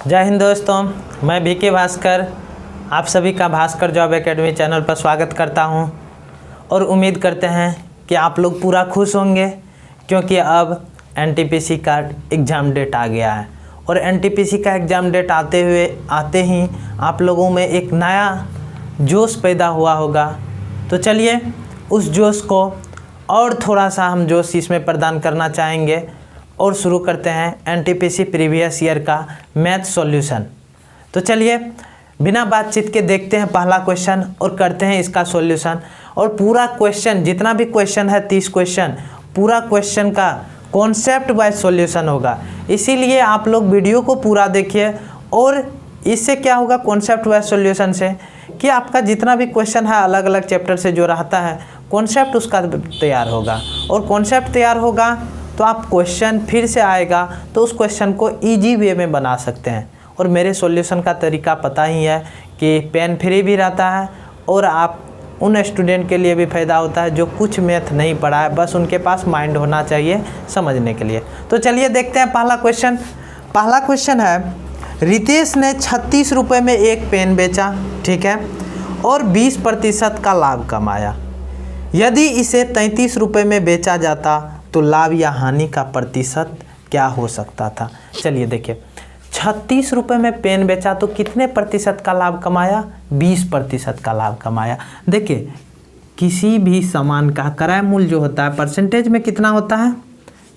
जय हिंद दोस्तों, मैं VK भास्कर आप सभी का भास्कर जॉब एकेडमी चैनल पर स्वागत करता हूं और उम्मीद करते हैं कि आप लोग पूरा खुश होंगे क्योंकि अब NTPC का एग्ज़ाम डेट आ गया है और NTPC का एग्ज़ाम डेट आते ही आप लोगों में एक नया जोश पैदा हुआ होगा। तो चलिए उस जोश को और थोड़ा सा हम जोश इसमें प्रदान करना चाहेंगे और शुरू करते हैं NTPC प्रीवियस ईयर का मैथ सॉल्यूशन। तो चलिए बिना बातचीत के देखते हैं पहला क्वेश्चन और करते हैं इसका सॉल्यूशन। और पूरा क्वेश्चन जितना भी क्वेश्चन है 30 क्वेश्चन, पूरा क्वेश्चन का कॉन्सेप्ट वाइज सॉल्यूशन होगा। इसीलिए आप लोग वीडियो को पूरा देखिए और इससे क्या होगा कॉन्सेप्ट वाइज सॉल्यूशन से कि आपका जितना भी क्वेश्चन है अलग अलग चैप्टर से जो रहता है कॉन्सेप्ट उसका तैयार होगा और कॉन्सेप्ट तैयार होगा तो आप क्वेश्चन फिर से आएगा तो उस क्वेश्चन को इजी वे में बना सकते हैं। और मेरे सॉल्यूशन का तरीका पता ही है कि पेन फ्री भी रहता है और आप उन स्टूडेंट के लिए भी फ़ायदा होता है जो कुछ मैथ नहीं पढ़ा है, बस उनके पास माइंड होना चाहिए समझने के लिए। तो चलिए देखते हैं पहला क्वेश्चन। पहला क्वेश्चन है, रितेश ने 36 रुपये में एक पेन बेचा, ठीक है, और 20% का लाभ कमाया। यदि इसे 33 रुपये में बेचा जाता तो लाभ या हानि का प्रतिशत क्या हो सकता था। चलिए देखिए 36 रुपये में पेन बेचा तो कितने प्रतिशत का लाभ कमाया, 20% का लाभ कमाया। देखिए किसी भी सामान का क्रय मूल्य जो होता है परसेंटेज में कितना होता है,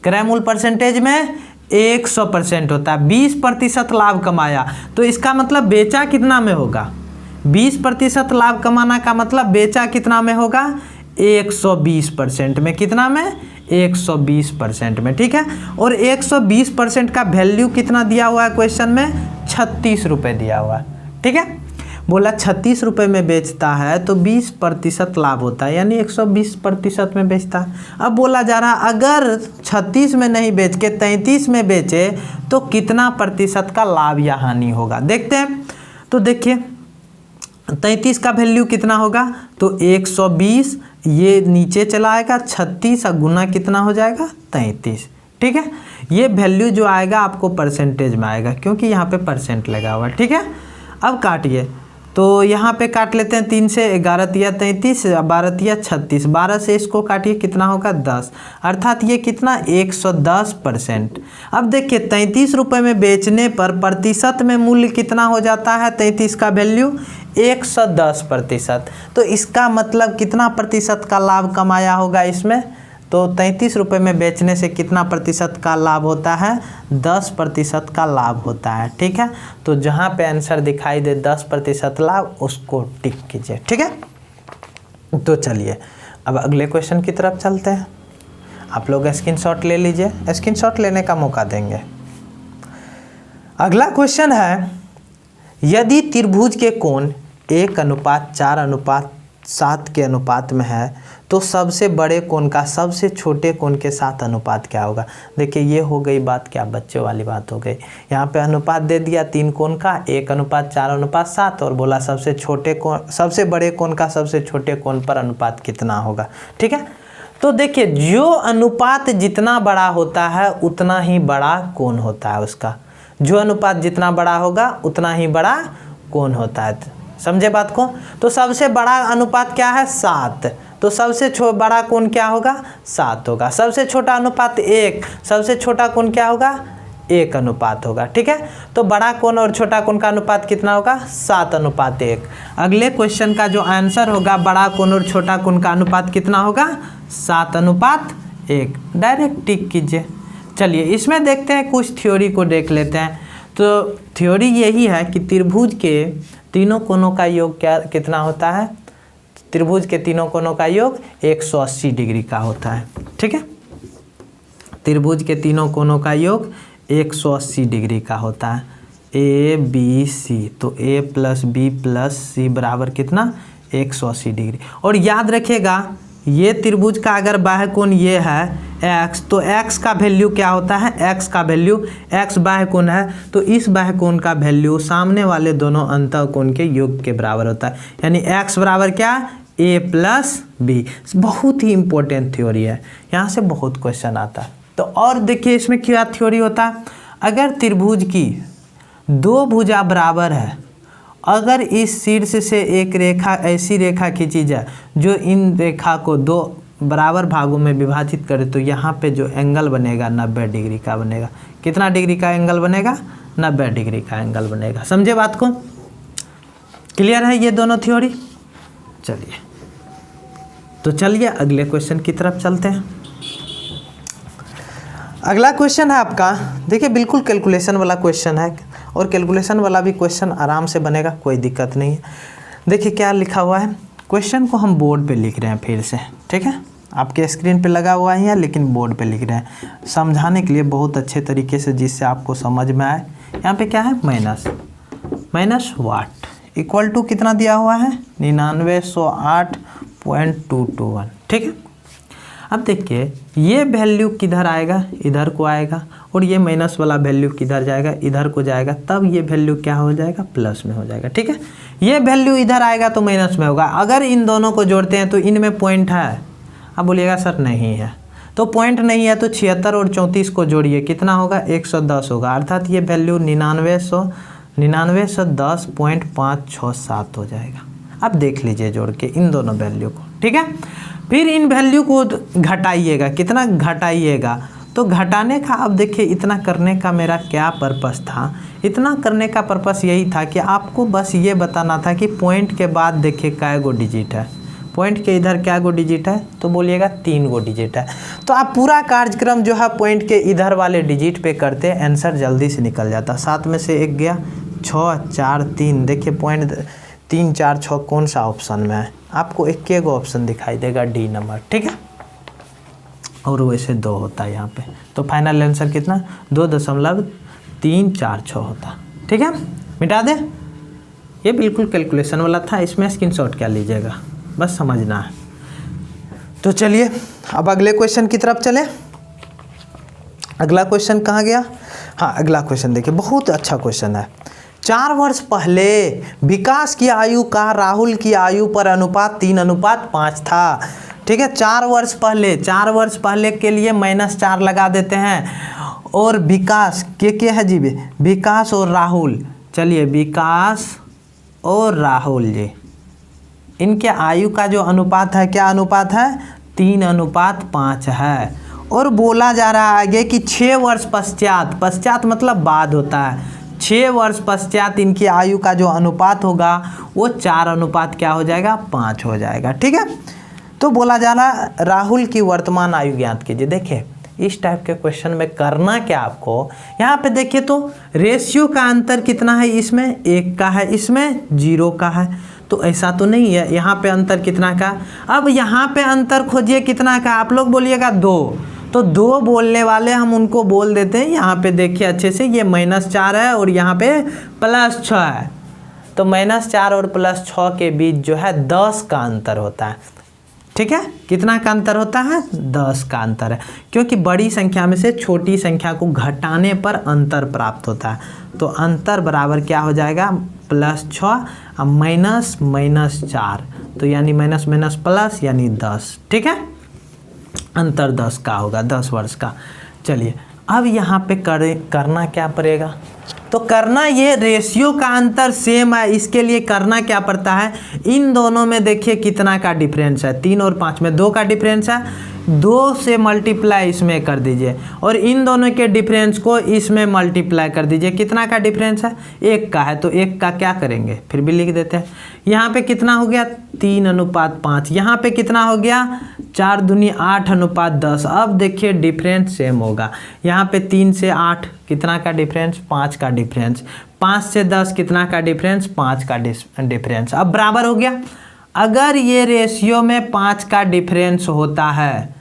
क्रय मूल्य परसेंटेज में 100% होता है। 20% लाभ कमाया तो इसका मतलब बेचा कितना में होगा, 20% लाभ कमाना का मतलब बेचा कितना में होगा, 120% में। कितना में, 120% में, ठीक है। और 120% का वैल्यू कितना दिया हुआ है क्वेश्चन में, 36 रुपये दिया हुआ है, ठीक है। बोला 36 रुपये में बेचता है तो 20% लाभ होता है, यानी 120% में बेचता है। अब बोला जा रहा अगर 36 में नहीं बेच के 33 में बेचे तो कितना प्रतिशत का लाभ या हानि होगा। देखते हैं। तो देखिए 33 का वैल्यू कितना होगा, तो 120, ये नीचे चला आएगा 36 और गुना कितना हो जाएगा 33, ठीक है। ये वैल्यू जो आएगा आपको परसेंटेज में आएगा क्योंकि यहाँ पे परसेंट लगा हुआ है, ठीक है। अब काटिए तो यहाँ पे काट लेते हैं 3 से, 11 तिया 33, 12 तिया 36, 12 से इसको काटिए कितना होगा 10, अर्थात ये कितना 110%। अब देखिए 33 रुपये में बेचने पर प्रतिशत में मूल्य कितना हो जाता है, 33 का वैल्यू 110%। तो इसका मतलब कितना प्रतिशत का लाभ कमाया होगा इसमें, तो 33 रुपये में बेचने से कितना प्रतिशत का लाभ होता है, 10% का लाभ होता है, ठीक है। तो जहाँ पे आंसर दिखाई दे 10% लाभ उसको टिक कीजिए, ठीक है। तो चलिए अब अगले क्वेश्चन की तरफ चलते हैं। आप लोग स्क्रीनशॉट ले लीजिए, स्क्रीनशॉट लेने का मौका देंगे। अगला क्वेश्चन है, यदि त्रिभुज के कोण 1:4:7 के अनुपात में है तो सबसे बड़े कोण का सबसे छोटे कोण के साथ अनुपात क्या होगा। देखिए ये हो गई बात, क्या बच्चों वाली बात हो गई। यहाँ पे अनुपात दे दिया 3 कोण का 1:4:7 और बोला सबसे छोटे कोण, सबसे बड़े कोण का सबसे छोटे कोण पर अनुपात कितना होगा, ठीक है। तो देखिए जो अनुपात जितना बड़ा होता है उतना ही बड़ा कोण होता है उसका, जो अनुपात जितना बड़ा होगा उतना ही बड़ा कोण होता है, समझे बात को। तो सबसे बड़ा अनुपात क्या है, 7, तो सबसे बड़ा कोण क्या होगा, 7 होगा। सबसे छोटा अनुपात 1, सबसे छोटा कोण क्या होगा, 1 अनुपात होगा, ठीक है। तो बड़ा कोण और छोटा कोण का अनुपात कितना होगा, 7:1। अगले क्वेश्चन का जो आंसर होगा बड़ा कोण और छोटा कोण का अनुपात कितना होगा, 7:1। डायरेक्ट टिक कीजिए। चलिए इसमें देखते हैं, कुछ थ्योरी को देख लेते हैं। तो थ्योरी यही है कि त्रिभुज के तीनों कोणों का योग कितना होता है, त्रिभुज के तीनों कोणों का योग 180 डिग्री का होता है, ठीक है। त्रिभुज के तीनों कोणों का योग 180 डिग्री का होता है, ABC। तो A + B + C बराबर कितना, 180 डिग्री। और याद रखिएगा ये त्रिभुज का अगर बाह्य कोण ये है x, तो x का वैल्यू क्या होता है, x का वैल्यू, x बाह्य कोण है तो इस बाह्य कोण का वैल्यू सामने वाले दोनों अंतः कोण के योग के बराबर होता है, यानी x बराबर क्या, A + B। बहुत ही इंपॉर्टेंट थ्योरी है, यहाँ से बहुत क्वेश्चन आता है। तो और देखिए इसमें क्या थ्योरी होता है, अगर त्रिभुज की दो भुजा बराबर है, अगर इस शीर्ष से एक रेखा ऐसी रेखा खींची जाए जो इन रेखा को दो बराबर भागों में विभाजित करे तो यहाँ पे जो एंगल बनेगा 90 डिग्री का बनेगा। कितना डिग्री का एंगल बनेगा? 90 डिग्री का एंगल बनेगा। समझे बात को? क्लियर है ये दोनों थ्योरी? चलिए तो चलिए अगले क्वेश्चन की तरफ चलते हैं। अगला क्वेश्चन है आपका, देखिए बिल्कुल कैलकुलेशन वाला क्वेश्चन है और कैलकुलेशन वाला भी क्वेश्चन आराम से बनेगा, कोई दिक्कत नहीं है। देखिए क्या लिखा हुआ है, क्वेश्चन को हम बोर्ड पे लिख रहे हैं फिर से, ठीक है? आपके स्क्रीन पे लगा हुआ है लेकिन बोर्ड पे लिख रहे हैं समझाने के लिए बहुत अच्छे तरीके से, जिससे आपको समझ में आए। यहाँ पे क्या है? माइनस वाट इक्वल टू कितना दिया हुआ है? 9908.221, ठीक है? अब देखिए ये वैल्यू किधर आएगा? इधर को आएगा, और ये माइनस वाला वैल्यू किधर जाएगा? इधर को जाएगा, तब ये वैल्यू क्या हो जाएगा? प्लस में हो जाएगा, ठीक है? ये वैल्यू इधर आएगा तो माइनस में होगा। अगर इन दोनों को जोड़ते हैं तो इनमें पॉइंट है। अब बोलिएगा सर नहीं है, तो पॉइंट नहीं है तो 76 और 34 को जोड़िए, कितना होगा? 110 होगा, अर्थात ये वैल्यू 9910.567 हो जाएगा। अब देख लीजिए जोड़ के इन दोनों वैल्यू को, ठीक है? फिर इन वैल्यू को घटाइएगा, कितना घटाइएगा? तो घटाने का, अब देखिए इतना करने का मेरा क्या पर्पस था? इतना करने का पर्पस यही था कि आपको बस ये बताना था कि पॉइंट के बाद देखिए कै गो डिजिट है, पॉइंट के इधर क्या गो डिजिट है? तो बोलिएगा 3 गो डिजिट है। तो आप पूरा कार्यक्रम जो है पॉइंट के इधर वाले डिजिट पे करते, आंसर जल्दी से निकल जाता। 7 में से 1 गया, 6 4 3, देखिए पॉइंट 3 4 6 कौन सा ऑप्शन में है? आपको एक गो ऑप्शन दिखाई देगा, डी नंबर, ठीक है? और वैसे 2 होता है यहाँ पे, तो फाइनल आंसर कितना? 2.346 होता, ठीक है? मिटा दे, ये बिल्कुल कैलकुलेशन वाला था, इसमें स्क्रीनशॉट क्या लीजिएगा, बस समझना है। तो चलिए अब अगले क्वेश्चन की तरफ चले। अगला क्वेश्चन कहाँ गया? हाँ, अगला क्वेश्चन देखिए, बहुत अच्छा क्वेश्चन है। 4 वर्ष पहले विकास की आयु का राहुल की आयु पर अनुपात 3:5 था, ठीक है? 4 वर्ष पहले के लिए -4 लगा देते हैं, और विकास के है जी? विकास और राहुल, चलिए विकास और राहुल जी, इनके आयु का जो अनुपात है, क्या अनुपात है? 3:5 है। और बोला जा रहा है आगे कि 6 वर्ष पश्चात मतलब बाद होता है, 6 वर्ष पश्चात इनकी आयु का जो अनुपात होगा वो 4:5 क्या हो जाएगा? 5 हो जाएगा, ठीक है? तो बोला जा रहा राहुल की वर्तमान आयु ज्ञात कीजिए। देखिए इस टाइप के क्वेश्चन में करना क्या आपको, यहाँ पे देखिए तो रेशियो का अंतर कितना है? इसमें 1 का है, इसमें 0 का है, तो ऐसा तो नहीं है। यहाँ पे अंतर कितना का? अब यहाँ पे अंतर खोजिए कितना का? आप लोग बोलिएगा 2, तो 2 बोलने वाले हम उनको बोल देते हैं। यहाँ पे देखिए अच्छे से, ये -4 है और यहाँ पे +6 है, तो -4 और +6 के बीच जो है 10 का अंतर होता है, ठीक है? कितना का अंतर होता है? 10 का अंतर है, क्योंकि बड़ी संख्या में से छोटी संख्या को घटाने पर अंतर प्राप्त होता है। तो अंतर बराबर क्या हो जाएगा? +6 और -4, तो यानी माइनस प्लस यानी 10, ठीक है? अंतर 10 का होगा, 10 वर्ष का। चलिए अब यहाँ पे करना क्या पड़ेगा? तो करना, ये रेशियो का अंतर सेम है, इसके लिए करना क्या पड़ता है? इन दोनों में देखिए कितना का डिफरेंस है? 3 और 5 में 2 का डिफरेंस है, 2 से मल्टीप्लाई इसमें कर दीजिए, और इन दोनों के डिफरेंस को इसमें मल्टीप्लाई कर दीजिए। कितना का डिफरेंस है? 1 का है, तो 1 का क्या करेंगे? फिर भी लिख देते हैं। यहाँ पे कितना हो गया? 3:5। यहाँ पे कितना हो गया? 4 दूनी 8:10। अब देखिए डिफरेंस सेम होगा। यहाँ पे 3 से 8 कितना का डिफरेंस? 5 का डिफरेंस। 5 से 10 कितना का डिफरेंस? 5 का डिफरेंस। अब बराबर हो गया। अगर ये रेशियो में 5 का डिफरेंस होता है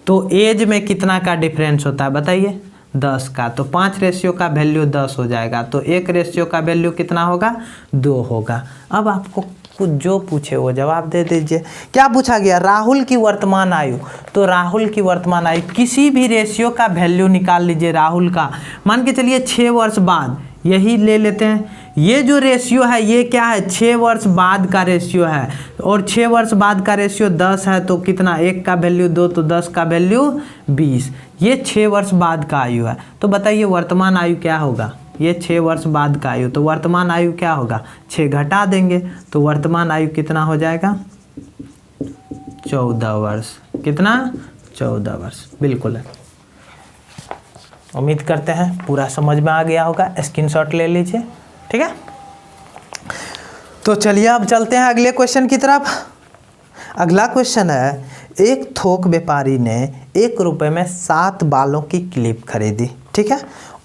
तो एज में कितना का डिफरेंस होता है बताइए? 10 का। तो 5 रेशियो का वैल्यू 10 हो जाएगा, तो 1 रेशियो का वैल्यू कितना होगा? 2 होगा। अब आपको कुछ जो पूछे वो जवाब दे दीजिए। क्या पूछा गया? राहुल की वर्तमान आयु। तो राहुल की वर्तमान आयु, किसी भी रेशियो का वैल्यू निकाल लीजिए राहुल का। मान के चलिए 6 वर्ष बाद, यही ले लेते हैं। ये जो रेशियो है ये क्या है? 6 वर्ष बाद का रेशियो है, और 6 वर्ष बाद का रेशियो 10 है, तो कितना? 1 का वैल्यू 2, तो 10 का वैल्यू 20। ये 6 वर्ष बाद का आयु है, तो बताइए वर्तमान आयु क्या होगा? ये 6 वर्ष बाद का आयु, तो वर्तमान आयु क्या होगा, 6 घटा देंगे तो वर्तमान आयु कितना हो जाएगा, 14 वर्ष। कितना, 14 वर्ष। बिल्कुल है, उम्मीद करते हैं पूरा समझ में आ गया होगा। स्क्रीनशॉट ले लीजिए, ठीक है। तो चलिए अब चलते हैं अगले क्वेश्चन की तरफ। अगला क्वेश्चन है, एक थोक व्यापारी ने 1 रुपये में 7 बालों की क्लिप खरीदी, ठीक है,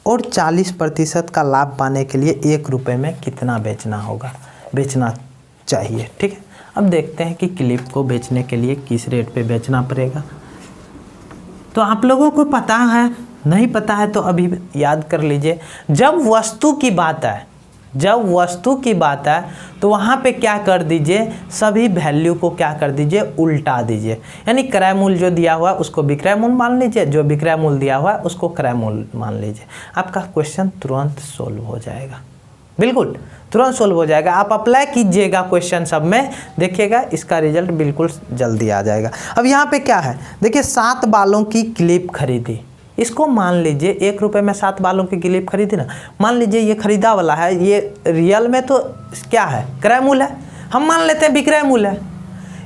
और 40% का लाभ पाने के लिए 1 रुपये में कितना बेचना चाहिए, ठीक है। अब देखते हैं कि क्लिप को बेचने के लिए किस रेट पे बेचना पड़ेगा। तो आप लोगों को पता है, नहीं पता है तो अभी याद कर लीजिए। जब वस्तु की बात है तो वहाँ पे क्या कर दीजिए, सभी वैल्यू को क्या कर दीजिए, उल्टा दीजिए। यानी क्रय मूल्य जो दिया हुआ है उसको विक्रय मूल्य मान लीजिए, जो विक्रय मूल्य दिया हुआ है उसको क्रय मूल्य मान लीजिए। आपका क्वेश्चन तुरंत सोल्व हो जाएगा, बिल्कुल तुरंत सोल्व हो जाएगा। आप अप्लाई कीजिएगा क्वेश्चन सब में, देखिएगा इसका रिजल्ट बिल्कुल जल्दी आ जाएगा। अब यहाँ पे क्या है, देखिए 7 बालों की क्लिप खरीदी, इसको मान लीजिए 1 रुपये में 7 बालों की क्लिप खरीदी ना, मान लीजिए ये खरीदा वाला है, ये रियल में तो क्या है, क्रय मूल्य है, हम मान लेते हैं विक्रय मूल्य है।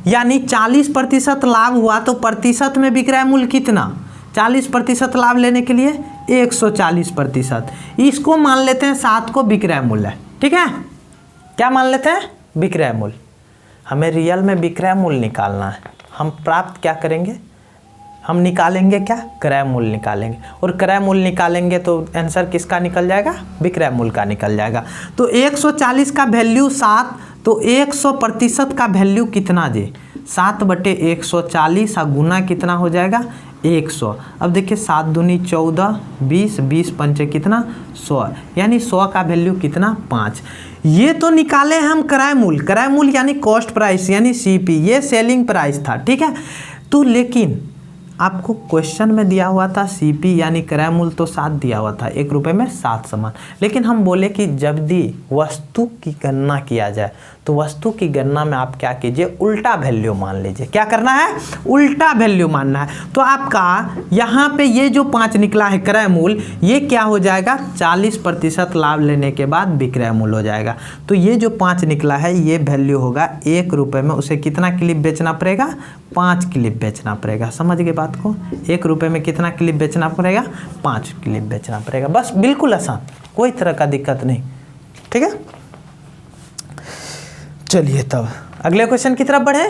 यानी 40% लाभ हुआ तो प्रतिशत में विक्रय मूल्य कितना, 40% लाभ लेने के लिए 140%, इसको मान लेते हैं 7 को विक्रय मूल्य है, ठीक है। क्या मान लेते हैं, विक्रय मूल्य। हमें रियल में विक्रय मूल्य निकालना है, हम प्राप्त क्या करेंगे, हम निकालेंगे क्या, क्रय मूल्य निकालेंगे, और क्रय मूल्य निकालेंगे तो आंसर किसका निकल जाएगा, विक्रय मूल्य का निकल जाएगा। तो 140 का वैल्यू 7, तो 100% का वैल्यू कितना जी, 7/140 गुना कितना हो जाएगा, 100। अब देखिए 7 दूनी 14, 20, 20 पंचे कितना, 100, यानी 100 का वैल्यू कितना, 5। ये तो निकाले हम क्रय मूल्य यानी कॉस्ट प्राइस यानी CP, ये सेलिंग प्राइस था, ठीक है। तो लेकिन आपको क्वेश्चन में दिया हुआ था CP यानी क्रय मूल्य तो 7 दिया हुआ था, 1 रुपये में 7 सामान। लेकिन हम बोले कि जब भी वस्तु की गणना किया जाए तो वस्तु की गणना में आप क्या कीजिए, उल्टा वैल्यू मान लीजिए। क्या करना है, उल्टा वैल्यू मानना है। तो आपका यहाँ पे ये जो 5 निकला है क्रय मूल्य, ये क्या हो जाएगा, 40% लाभ लेने के बाद विक्रय मूल्य हो जाएगा। तो ये जो 5 निकला है ये वैल्यू होगा 1 रुपये में, उसे कितना क्लिप बेचना पड़ेगा, 5 क्लिप बेचना पड़ेगा। समझ गए बात को, 1 रुपये में कितना क्लिप बेचना पड़ेगा, 5 क्लिप बेचना पड़ेगा। बस बिल्कुल आसान, कोई तरह का दिक्कत नहीं, ठीक है। चलिए तब अगले क्वेश्चन की तरफ बढ़े,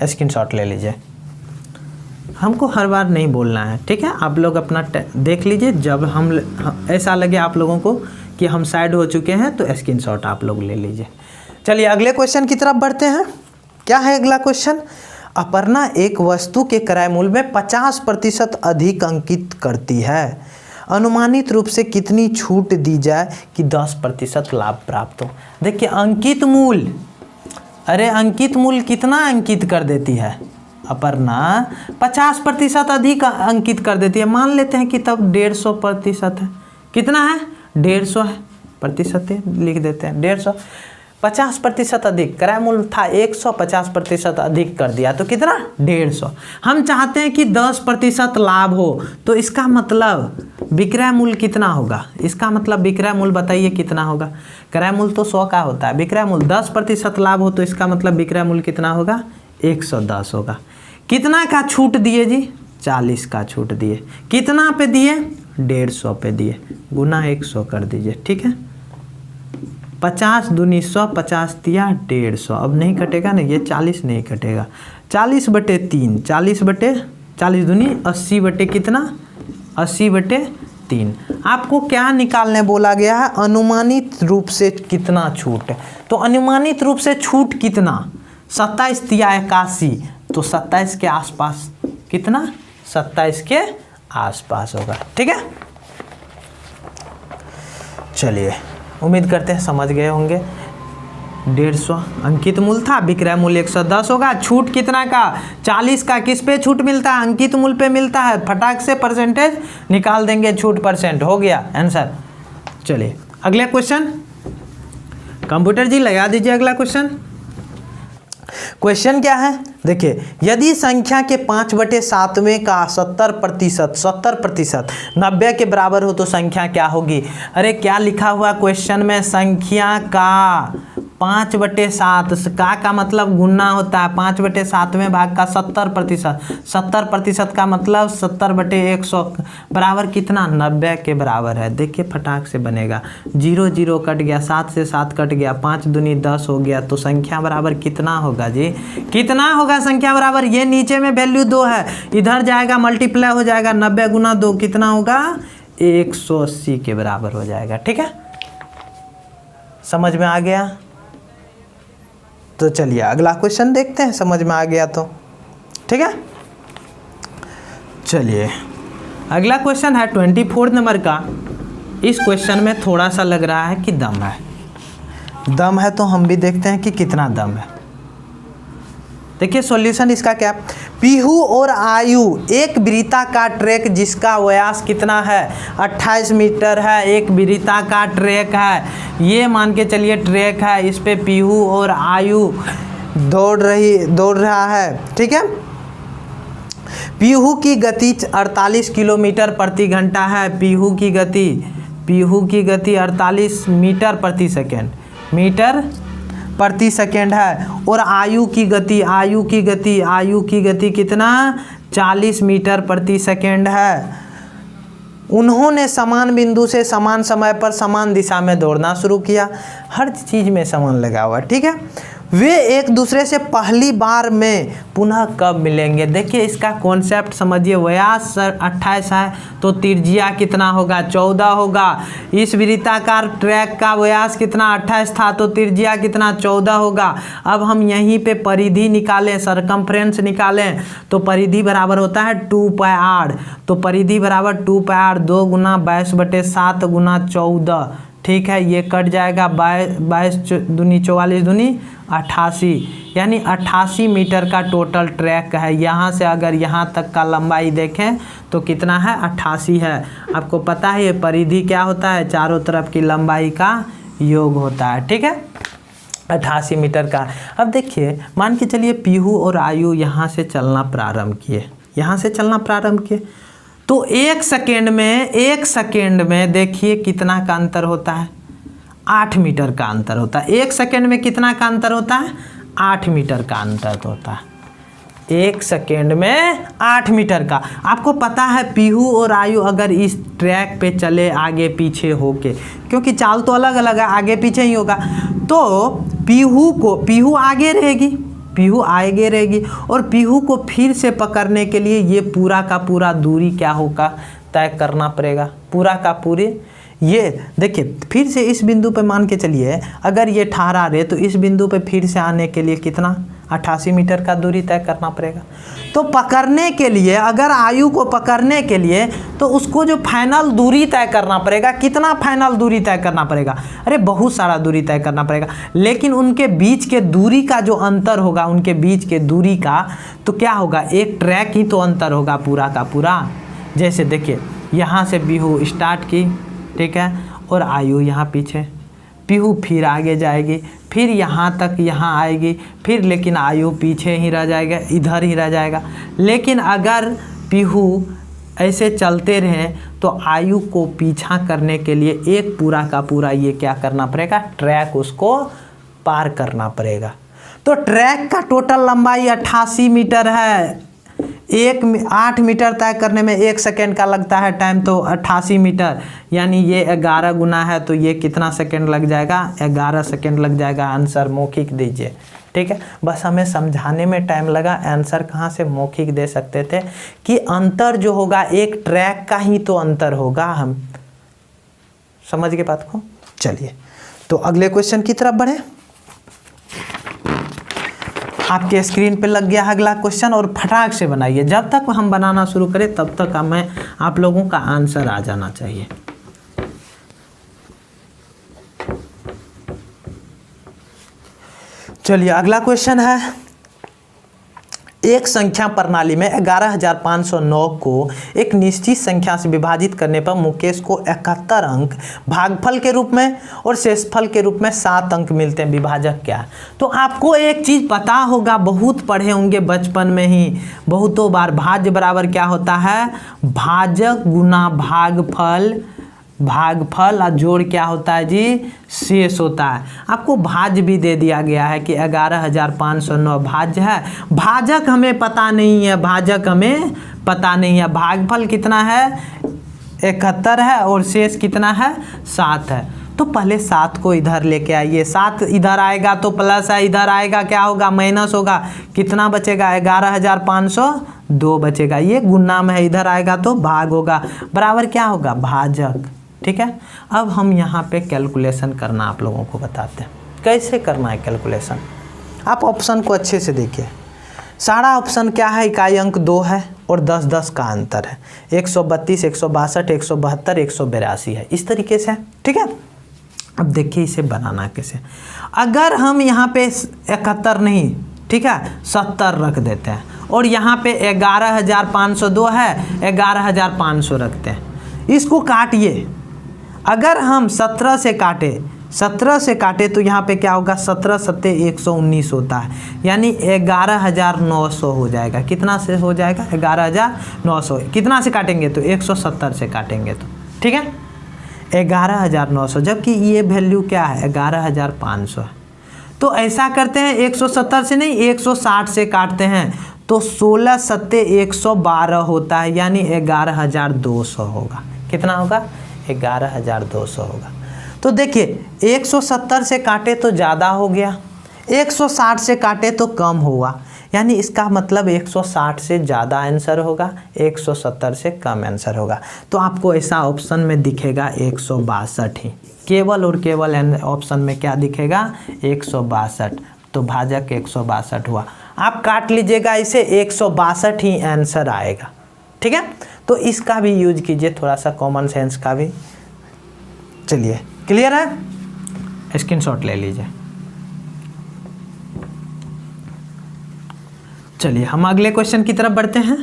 स्क्रीनशॉट ले लीजिए। हमको हर बार नहीं बोलना है, ठीक है। आप लोग अपना देख लीजिए, जब हम ऐसा लगे आप लोगों को कि हम साइड हो चुके हैं तो स्क्रीनशॉट आप लोग ले लीजिए। चलिए अगले क्वेश्चन की तरफ बढ़ते हैं। क्या है अगला क्वेश्चन, अपर्णा एक वस्तु के क्रय मूल्य में 50% अधिक अंकित करती है, अनुमानित रूप से कितनी छूट दी जाए कि 10% लाभ प्राप्त हो। देखिए अंकित मूल्य, अरे अंकित मूल्य कितना अंकित कर देती है अपर्णा, 50% अधिक अंकित कर देती है। मान लेते हैं कि तब 150% है, कितना है, 150 है, प्रतिशत लिख देते हैं 150, 50% अधिक, क्रय मूल्य था 100, 50% अधिक कर दिया तो कितना, 150। हम चाहते हैं कि 10% लाभ हो, तो इसका मतलब विक्रय मूल्य कितना होगा, इसका मतलब विक्रय मूल्य बताइए कितना होगा। क्रय मूल्य तो 100 का होता है, विक्रय मूल्य 10% लाभ हो तो इसका मतलब विक्रय मूल्य कितना होगा, 110 होगा। कितना का छूट दिए जी, 40 का छूट दिए। कितना पे दिए, 150 पे दिए, गुना 100 कर दीजिए, ठीक है। 50 दूनी 100, 50 दिया 150, अब नहीं कटेगा ना, ये 40 नहीं कटेगा, 40/3, 40 दूनी 80 कितना, 80/3। आपको क्या निकालने बोला गया है, अनुमानित रूप से कितना छूट है। तो अनुमानित रूप से छूट कितना, 27 दिया 81, तो 27 के आसपास, कितना, 27 के आसपास होगा, ठीक है। चलिए उम्मीद करते हैं समझ गए होंगे। 150 अंकित मूल्य था, विक्रय मूल्य 110 होगा। छूट कितना का, 40 का। किस पे छूट मिलता है, अंकित मूल्य पे मिलता है। फटाक से परसेंटेज निकाल देंगे, छूट परसेंट हो गया आंसर। चलिए अगले क्वेश्चन, कंप्यूटर जी लगा दीजिए अगला क्वेश्चन। क्वेश्चन क्या है, देखिए, यदि संख्या के 5/7 का 70% 90 के बराबर हो तो संख्या क्या होगी। अरे क्या लिखा हुआ क्वेश्चन में, संख्या का 5/7 का मतलब गुना होता है, 5/7 भाग का 70%, 70% का मतलब 70/100 बराबर कितना, 90 के बराबर है। देखिए फटाक से बनेगा, 0 0 कट गया, 7 से 7 कट गया, 5 दूनी 10 हो गया, तो संख्या बराबर कितना होगा जी, कितना होगा संख्या बराबर, ये नीचे में वैल्यू 2 है, इधर जाएगा मल्टीप्लाई हो जाएगा, 90 गुना 2 कितना होगा, 180 के बराबर हो जाएगा। ठीक है, समझ में आ गया। तो चलिए अगला क्वेश्चन देखते हैं, समझ में आ गया तो ठीक है। चलिए अगला क्वेश्चन है 24 नंबर का। इस क्वेश्चन में थोड़ा सा लग रहा है कि दम है, दम है तो हम भी देखते हैं कि कितना दम है। देखिए सॉल्यूशन इसका क्या, पीहू और आयु एक वृत्ताकार ट्रैक जिसका व्यास कितना है, 28 मीटर है, एक वृत्ताकार ट्रैक है, ये मान के चलिए ट्रैक है, इस पे पीहू और आयु दौड़ रहा है। ठीक है, पीहू की गति 48 किलोमीटर प्रति घंटा है, पीहू की गति 48 मीटर प्रति सेकेंड है, और आयु की गति कितना, 40 मीटर प्रति सेकेंड है। उन्होंने समान बिंदु से समान समय पर समान दिशा में दौड़ना शुरू किया, हर चीज में समान लगा हुआ। ठीक है, वे एक दूसरे से पहली बार में पुनः कब मिलेंगे। देखिए इसका कॉन्सेप्ट समझिए, व्यास 28 है तो त्रिज्या कितना होगा, 14 होगा। इस वृत्ताकार ट्रैक का व्यास कितना 28 था तो त्रिज्या कितना 14 होगा। अब हम यहीं पे परिधि निकालें, सरकमफ्रेंस निकालें, तो परिधि बराबर होता है 2πr, तो परिधि बराबर 2πr, 2 गुना 22/7 गुना 14। ठीक है, ये कट जाएगा, 22 दूनी 44 दूनी 88, यानी 88 मीटर का टोटल ट्रैक है। यहाँ से अगर यहाँ तक का लंबाई देखें तो कितना है, 88 है। आपको पता है ये परिधि क्या होता है, चारों तरफ की लंबाई का योग होता है। ठीक है, 88 मीटर का। अब देखिए मान के चलिए पीहू और आयु यहाँ से चलना प्रारंभ किए, तो एक सेकेंड में देखिए कितना का अंतर होता है, 8 मीटर का अंतर होता है। एक सेकेंड में कितना का अंतर होता है, 8 मीटर का अंतर होता है। एक सेकेंड में 8 मीटर का। आपको पता है पीहू और आयु अगर इस ट्रैक पे चले आगे पीछे होके, क्योंकि चाल तो अलग अलग है, आगे पीछे ही होगा, तो पीहू आगे रहेगी और पीहू को फिर से पकड़ने के लिए ये पूरा का पूरा दूरी क्या होगा, तय करना पड़ेगा, पूरा का पूरे। ये देखिए फिर से इस बिंदु पे मान के चलिए अगर ये ठहरा रहे तो इस बिंदु पे फिर से आने के लिए कितना, 88 मीटर का दूरी तय करना पड़ेगा। तो पकड़ने के लिए, अगर आयु को पकड़ने के लिए तो उसको जो फाइनल दूरी तय करना पड़ेगा, कितना फाइनल दूरी तय करना पड़ेगा, अरे बहुत सारा दूरी तय करना पड़ेगा। लेकिन उनके बीच के दूरी का जो अंतर होगा, उनके बीच के दूरी का तो क्या होगा, एक ट्रैक ही तो अंतर होगा पूरा का पूरा। जैसे देखिए यहाँ से पीहू स्टार्ट की, ठीक है, और आयु यहाँ पीछे, पीहू फिर आगे जाएगी, फिर यहाँ तक यहाँ आएगी, फिर लेकिन आयु पीछे ही रह जाएगा, इधर ही रह जाएगा। लेकिन अगर पीहू ऐसे चलते रहें तो आयु को पीछा करने के लिए एक पूरा का पूरा ये क्या करना पड़ेगा, ट्रैक उसको पार करना पड़ेगा। तो ट्रैक का टोटल लंबाई 88 मीटर है, 8 मीटर तय करने में 1 सेकेंड का लगता है टाइम, तो 88 मीटर यानी ये 11 गुना है, तो ये कितना सेकेंड लग जाएगा, 11 सेकेंड लग जाएगा। आंसर मौखिक दीजिए। ठीक है, बस हमें समझाने में टाइम लगा, आंसर कहाँ से मौखिक दे सकते थे कि अंतर जो होगा एक ट्रैक का ही तो अंतर होगा। हम समझ गए बात को। चलिए तो अगले क्वेश्चन की तरफ बढ़े। आपके स्क्रीन पे लग गया अगला क्वेश्चन और फटाक से बनाइए। जब तक हम बनाना शुरू करें तब तक हमें आप लोगों का आंसर आ जाना चाहिए। चलिए अगला क्वेश्चन है, एक संख्या प्रणाली में 11,509 को एक निश्चित संख्या से विभाजित करने पर मुकेश को 71 अंक भागफल के रूप में और शेषफल के रूप में 7 अंक मिलते हैं। विभाजक क्या है? तो आपको एक चीज़ पता होगा, बहुत पढ़े होंगे बचपन में ही बहुतों बार, भाज्य बराबर क्या होता है? भाजक गुना भागफल, भागफल और जोड़ क्या होता है जी? शेष होता है। आपको भाज्य भी दे दिया गया है कि 11,509 भाज्य है। भाजक हमें पता नहीं है, भाजक हमें पता नहीं है। भागफल कितना है? 71 है और शेष कितना है? 7 है। तो पहले 7 को इधर लेके आइए, 7 इधर आएगा तो प्लस है, इधर आएगा क्या होगा? माइनस होगा। कितना बचेगा? 11,502 बचेगा। ये गुणा में है, इधर आएगा तो भाग होगा, बराबर क्या होगा? भाजक। ठीक है। अब हम यहाँ पे कैलकुलेशन करना आप लोगों को बताते हैं कैसे करना है कैलकुलेशन। आप ऑप्शन को अच्छे से देखिए। सारा ऑप्शन क्या है? इकाई अंक 2 है और 10-10 का अंतर है। 132, 162, 172, 182 है, इस तरीके से। ठीक है। अब देखिए इसे बनाना कैसे। अगर हम यहाँ पे 71 नहीं, ठीक है, 70 रख देते हैं और यहाँ पे 11,502 है, 11,500 रखते हैं। इसको काटिए। अगर हम 17 से काटे तो यहाँ पे क्या होगा? 17 सत्ते 119 होता है, यानी 11,900 हो जाएगा। कितना से हो जाएगा? 11,900। कितना से काटेंगे? तो 170 से काटेंगे तो, ठीक है, 11,900। जबकि ये वैल्यू क्या है? 11,500 है। तो ऐसा करते हैं, 170 से नहीं 160 से काटते हैं तो 16 सत्ते 112 होता है, यानी 11,200 होगा। कितना होगा? 11,200 होगा। तो देखिए 170 से काटे तो ज़्यादा हो गया, 160 से काटे तो कम हुआ, यानी इसका मतलब 160 से ज़्यादा आंसर होगा, 170 से कम आंसर होगा। तो आपको ऐसा ऑप्शन में दिखेगा 162 ही, केवल और केवल ऑप्शन में क्या दिखेगा? 162। तो भाजक 162 हुआ। आप काट लीजिएगा इसे, 162 ही आंसर आएगा। ठीक है। तो इसका भी यूज कीजिए, थोड़ा सा कॉमन सेंस का भी। चलिए, क्लियर है? स्क्रीनशॉट ले लीजिए। चलिए हम अगले क्वेश्चन की तरफ बढ़ते हैं।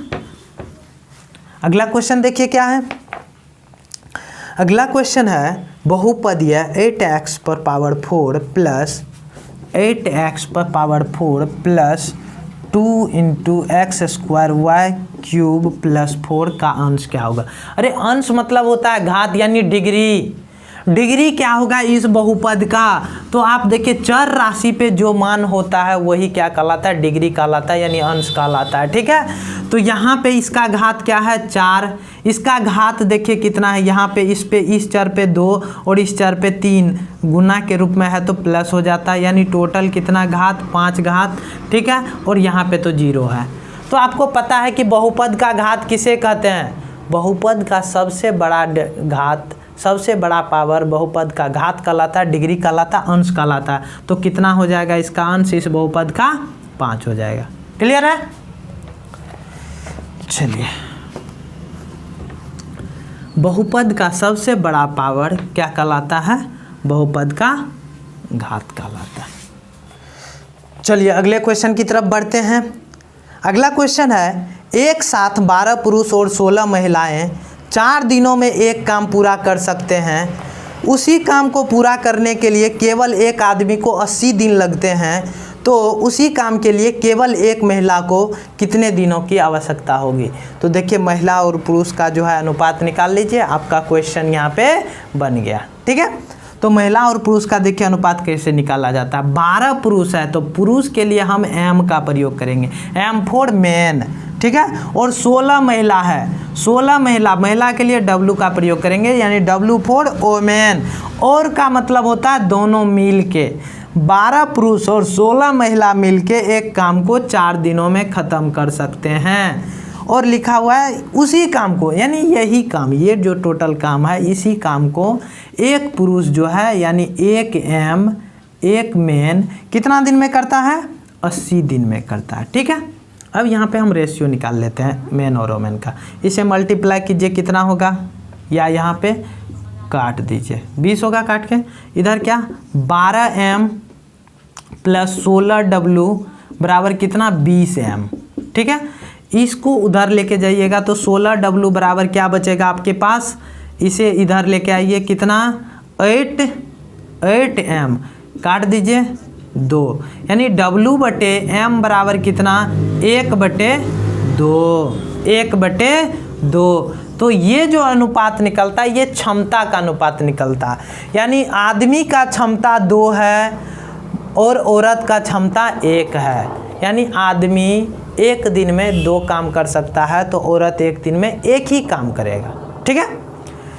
अगला क्वेश्चन देखिए क्या है। अगला क्वेश्चन है बहुपदीय 8x पर पावर 4 प्लस 8x पर power 4 plus 2 into x square y cube plus 4 का अंश क्या होगा? अरे अंश मतलब होता है घात, यानी डिग्री। डिग्री क्या होगा इस बहुपद का? तो आप देखिए चर राशि पे जो मान होता है वही क्या कहलाता है? डिग्री कहलाता है, यानी अंश कहलाता है। ठीक है। तो यहाँ पे इसका घात क्या है? 4। इसका घात देखिए कितना है? यहाँ पे इस चर पे 2 और इस चर पे 3 गुना के रूप में है तो प्लस हो जाता है, यानी टोटल कितना घात? 5 घात। ठीक है। और यहाँ पे तो 0 है। तो आपको पता है कि बहुपद का घात किसे कहते हैं? बहुपद का सबसे बड़ा घात, सबसे बड़ा पावर बहुपद का घात कहलाता है, डिग्री कहलाता है, अंश कहलाता है। तो कितना हो जाएगा इसका अंश इस बहुपद का? 5 हो जाएगा। क्लियर है? चलिए, बहुपद का सबसे बड़ा पावर क्या कहलाता है? बहुपद का घात कहलाता है। चलिए अगले क्वेश्चन की तरफ बढ़ते हैं। अगला क्वेश्चन है एक साथ 12 पुरुष और 16 महिलाएं 4 दिनों में एक काम पूरा कर सकते हैं। उसी काम को पूरा करने के लिए केवल एक आदमी को 80 दिन लगते हैं, तो उसी काम के लिए केवल एक महिला को कितने दिनों की आवश्यकता होगी? तो देखिए महिला और पुरुष का जो है अनुपात निकाल लीजिए, आपका क्वेश्चन यहाँ पे बन गया। ठीक है। तो महिला और पुरुष का देखिए अनुपात कैसे निकाला जाता है। 12 पुरुष है तो पुरुष के लिए हम एम का प्रयोग करेंगे, एम फॉर मैन। ठीक है। और 16 महिला है, 16 महिला के लिए डब्लू का प्रयोग करेंगे, यानी डब्लू फॉर ओमेन। और का मतलब होता है दोनों मिल के। 12 पुरुष और 16 महिला मिलके एक काम को 4 दिनों में ख़त्म कर सकते हैं। और लिखा हुआ है उसी काम को, यानी यही काम, ये जो टोटल काम है इसी काम को एक पुरुष जो है यानी एक एम एक मैन कितना दिन में करता है? 80 दिन में करता है। ठीक है। अब यहाँ पे हम रेशियो निकाल लेते हैं मैन और वोमेन का। इसे मल्टीप्लाई कीजिए, कितना होगा? या यहाँ पे काट दीजिए, 20 होगा काट के। इधर क्या 12m प्लस 16w बराबर कितना? 20m। ठीक है। इसको उधर लेके जाइएगा तो 16W बराबर क्या बचेगा आपके पास, इसे इधर लेके आइए, कितना 8M, काट दीजिए 2, यानी W/M बराबर कितना 1/2। तो ये जो अनुपात निकलता है ये क्षमता का अनुपात निकलता है, यानी आदमी का क्षमता 2 है और औरत का क्षमता 1 है, यानी आदमी एक दिन में 2 काम कर सकता है तो औरत एक दिन में 1 ही काम करेगा, ठीक है।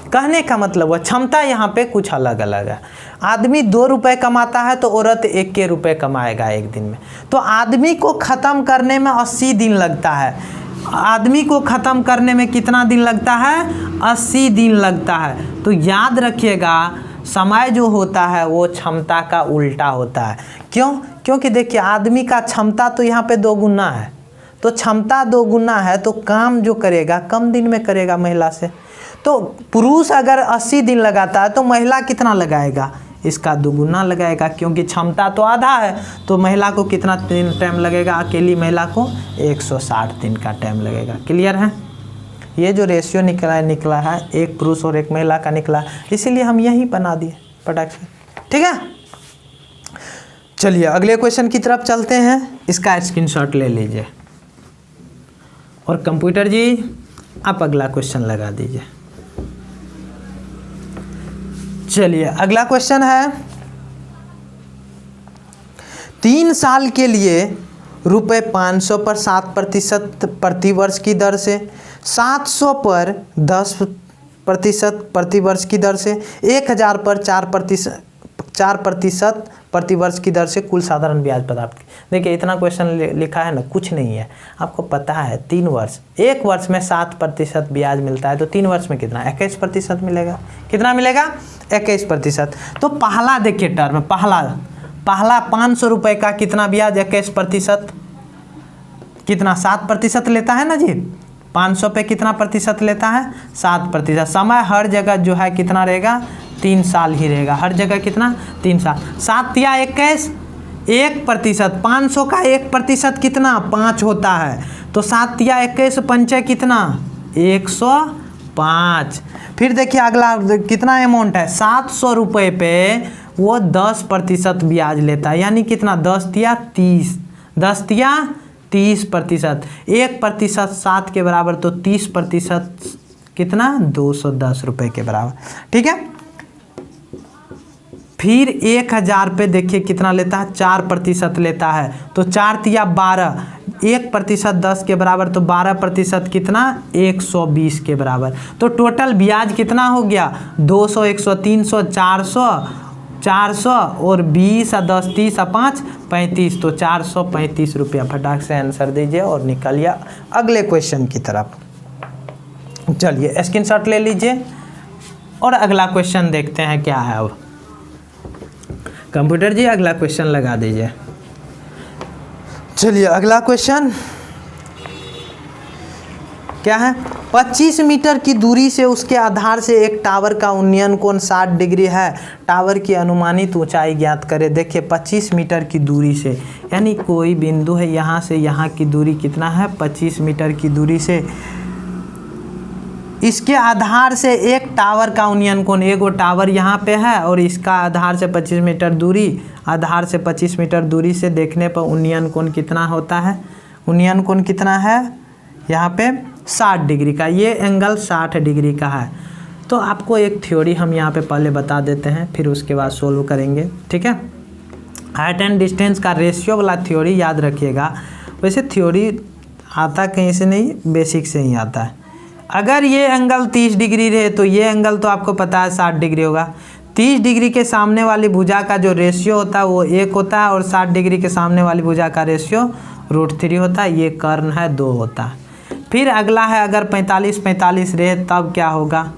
कहने का मतलब हुआ क्षमता यहाँ पे कुछ अलग अलग है। आदमी 2 रुपये कमाता है तो औरत 1 रुपये कमाएगा एक दिन में। तो आदमी को ख़त्म करने में 80 दिन लगता है, आदमी को ख़त्म करने में कितना दिन लगता है, 80 दिन लगता है। तो याद रखिएगा समय जो होता है वो क्षमता का उल्टा होता है। क्यों? क्योंकि देखिए आदमी का क्षमता तो यहाँ पे 2 गुना है, तो क्षमता 2 गुना है तो काम जो करेगा कम दिन में करेगा महिला से। तो पुरुष अगर 80 दिन लगाता है तो महिला कितना लगाएगा, इसका 2 गुना लगाएगा, क्योंकि क्षमता तो आधा है। तो महिला को कितना दिन टाइम लगेगा, अकेली महिला को 160 दिन का टाइम लगेगा। क्लियर है? ये जो रेशियो निकला है एक पुरुष और एक महिला का निकला, इसीलिए हम यही बना दिए पटाख से, ठीक है। चलिए अगले क्वेश्चन की तरफ चलते हैं, इसका स्क्रीनशॉट ले लीजिए और कंप्यूटर जी आप अगला क्वेश्चन लगा दीजिए। चलिए अगला क्वेश्चन है, 3 साल के लिए ₹500 पर 7% प्रतिवर्ष की दर से, 700 पर 10% प्रतिवर्ष की दर से, 1000 पर 4% प्रतिवर्ष की दर से कुल साधारण ब्याज प्राप्त की। देखिए इतना क्वेश्चन लिखा है ना, कुछ नहीं है, आपको पता है 3 वर्ष, 1 वर्ष में 7% ब्याज मिलता है तो 3 वर्ष में कितना 21% मिलेगा। कितना मिलेगा 21%। तो पहला देखिए टर्म, पहला 500 रुपये का कितना ब्याज 21%, कितना 7% लेता है ना जी, 500 पे कितना प्रतिशत लेता है 7%। समय हर जगह जो है कितना रहेगा 3 साल ही रहेगा, हर जगह कितना 3 साल। 7 या 21 1%, 500 का 1% कितना 5 होता है, तो 7 या 21 पंचे कितना 105। फिर देखिए अगला कितना अमाउंट है 700 रुपये पे वो 10% ब्याज लेता है, यानी कितना 10 या 30, 10 या 30%, 1% 7 के बराबर, तो 30% कितना 210 रुपये के बराबर, ठीक है। फिर 1000 पे देखिए कितना लेता है 4% लेता है, तो 4 या 12, 1% 10 के बराबर, तो 12% कितना 120 के बराबर। तो टोटल ब्याज कितना हो गया 200, 100, 300, 400 और 20 और 10, 30 और 5 35, तो 435 रुपया। फटाक से आंसर दीजिए और निकलिए अगले क्वेश्चन की तरफ। चलिए स्क्रीनशॉट ले लीजिए और अगला क्वेश्चन देखते हैं क्या है। अब कंप्यूटर जी अगला क्वेश्चन लगा दीजिए। चलिए अगला क्वेश्चन क्या है, 25 मीटर की दूरी से उसके आधार से एक टावर का उन्नयन कोण 60 डिग्री है, टावर की अनुमानित ऊंचाई ज्ञात करें। देखिए 25 मीटर की दूरी से, यानी कोई बिंदु है यहाँ से यहाँ की दूरी कितना है 25 मीटर की दूरी से, इसके आधार से एक टावर का उन्नयन कोण, एगो टावर यहाँ पे है और इसका आधार से 25 मीटर दूरी, आधार से 25 मीटर दूरी से देखने पर उन्नयन कोण कितना होता है, उन्नयन कोण कितना है यहाँ पे 60 डिग्री का, ये एंगल 60 डिग्री का है। तो आपको एक थ्योरी हम यहाँ पे पहले बता देते हैं, फिर उसके बाद सोल्व करेंगे, ठीक है। हाइट एंड डिस्टेंस का रेशियो वाला थ्योरी याद रखिएगा। वैसे थ्योरी आता कहीं से नहीं, बेसिक से ही आता है। अगर ये एंगल 30 डिग्री रहे तो ये एंगल तो आपको पता है 60 डिग्री होगा। 30 डिग्री के सामने वाली भुजा का जो रेशियो होता है वो 1 होता है और 60 डिग्री के सामने वाली भुजा का रेशियो √3 होता है। ये कर्ण है 2 होता है। फिर अगला है अगर 45 रहे तब क्या होगा,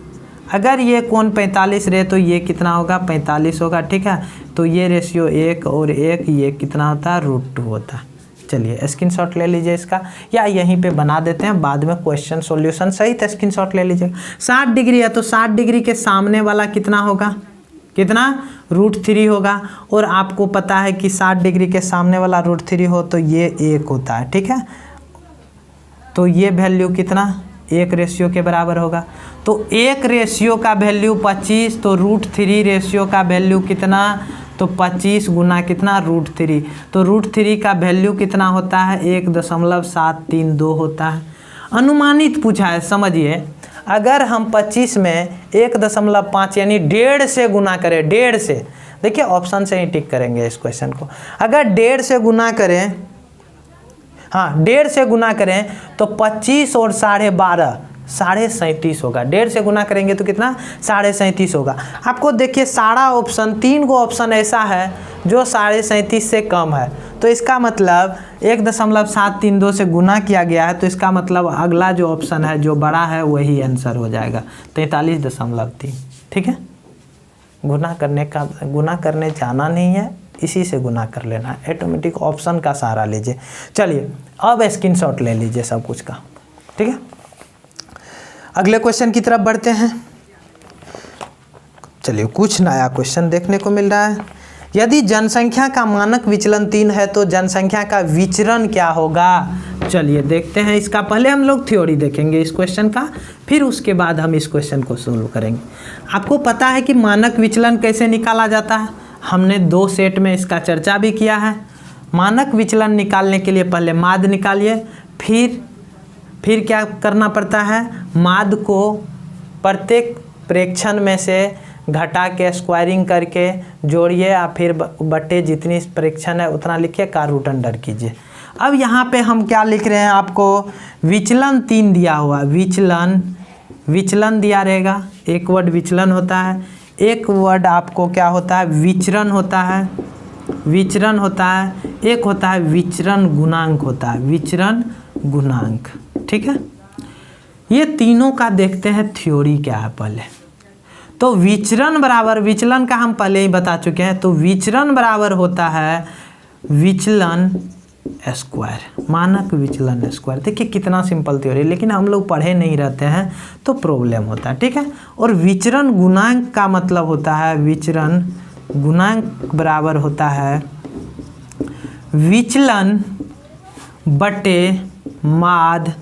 अगर ये कोण 45 रहे तो ये कितना होगा 45 होगा, ठीक है। तो ये रेशियो 1 और 1, ये कितना होता है √2 होता है। चलिए स्क्रीनशॉट ले लीजिए इसका, या यहीं पे बना देते हैं, बाद में क्वेश्चन सॉल्यूशन सहित स्क्रीनशॉट ले लीजिएगा। 60 डिग्री है तो 60 डिग्री के सामने वाला कितना होगा, कितना √3 होगा, और आपको पता है कि 60 डिग्री के सामने वाला √3 हो तो ये 1 होता है, ठीक है। तो ये वैल्यू कितना 1 रेशियो के बराबर होगा। तो 1 रेशियो का वैल्यू 25, तो √3 रेशियो का वैल्यू कितना, तो 25 गुना कितना √3, तो √3 का वैल्यू कितना होता है 1.732 होता है। अनुमानित पूछा है, समझिए अगर हम 25 में 1.5 यानी 1.5 से गुना करें, 1.5 से, देखिए ऑप्शन से ही टिक करेंगे इस क्वेश्चन को, अगर 1.5 से गुना करें, हाँ 1.5 से गुना करें तो 25 और 12.5 37.5 होगा। 1.5 से गुना करेंगे तो कितना 37.5 होगा। आपको देखिए सारा ऑप्शन 3 गो ऑप्शन ऐसा है जो 37.5 से कम है, तो इसका मतलब 1.732 से गुना किया गया है, तो इसका मतलब अगला जो ऑप्शन है जो बड़ा है वही आंसर हो जाएगा 43.3। ठीक है, गुना करने जाना नहीं है, इसी से गुना कर लेना है, ऑटोमेटिक ऑप्शन का सहारा लीजिए। चलिए अब स्क्रीनशॉट ले लीजिए सब कुछ का। ठीक है, अगले क्वेश्चन की तरफ बढ़ते हैं। चलिए कुछ नया क्वेश्चन देखने को मिल रहा है। यदि जनसंख्या का मानक विचलन 3 है तो जनसंख्या का विचरण क्या होगा। चलिए देखते हैं इसका, पहले हम लोग थ्योरी देखेंगे इस क्वेश्चन का, फिर उसके बाद हम इस क्वेश्चन को सोल्व करेंगे। आपको पता है कि मानक विचलन कैसे निकाला जाता है, हमने 2 सेट में इसका चर्चा भी किया है। मानक विचलन निकालने के लिए पहले माध्य निकालिए, फिर क्या करना पड़ता है, माध्य को प्रत्येक प्रेक्षण में से घटा के स्क्वायरिंग करके जोड़िए, या फिर बट्टे जितनी प्रेक्षण है उतना लिखिए, का रूट अंडर कीजिए। अब यहाँ पे हम क्या लिख रहे हैं, आपको विचलन 3 दिया हुआ, विचलन दिया रहेगा, एक वर्ड विचलन होता है, एक वर्ड आपको क्या होता है, विचरण होता है, एक होता है विचरण गुणांक होता है, विचरण गुणांक। ठीक है, ये तीनों का देखते हैं थ्योरी क्या है पहले। तो विचरण बराबर, विचलन का हम पहले ही बता चुके हैं, तो विचरण बराबर होता है विचलन स्क्वायर, मानक विचलन स्क्वायर। देखिए कितना सिंपल थ्योरी, लेकिन हम लोग पढ़े नहीं रहते हैं तो प्रॉब्लम होता है। ठीक है, और विचरण गुणांक का मतलब होता है, विचरण गुणांक बराबर होता है विचलन बटे माध्य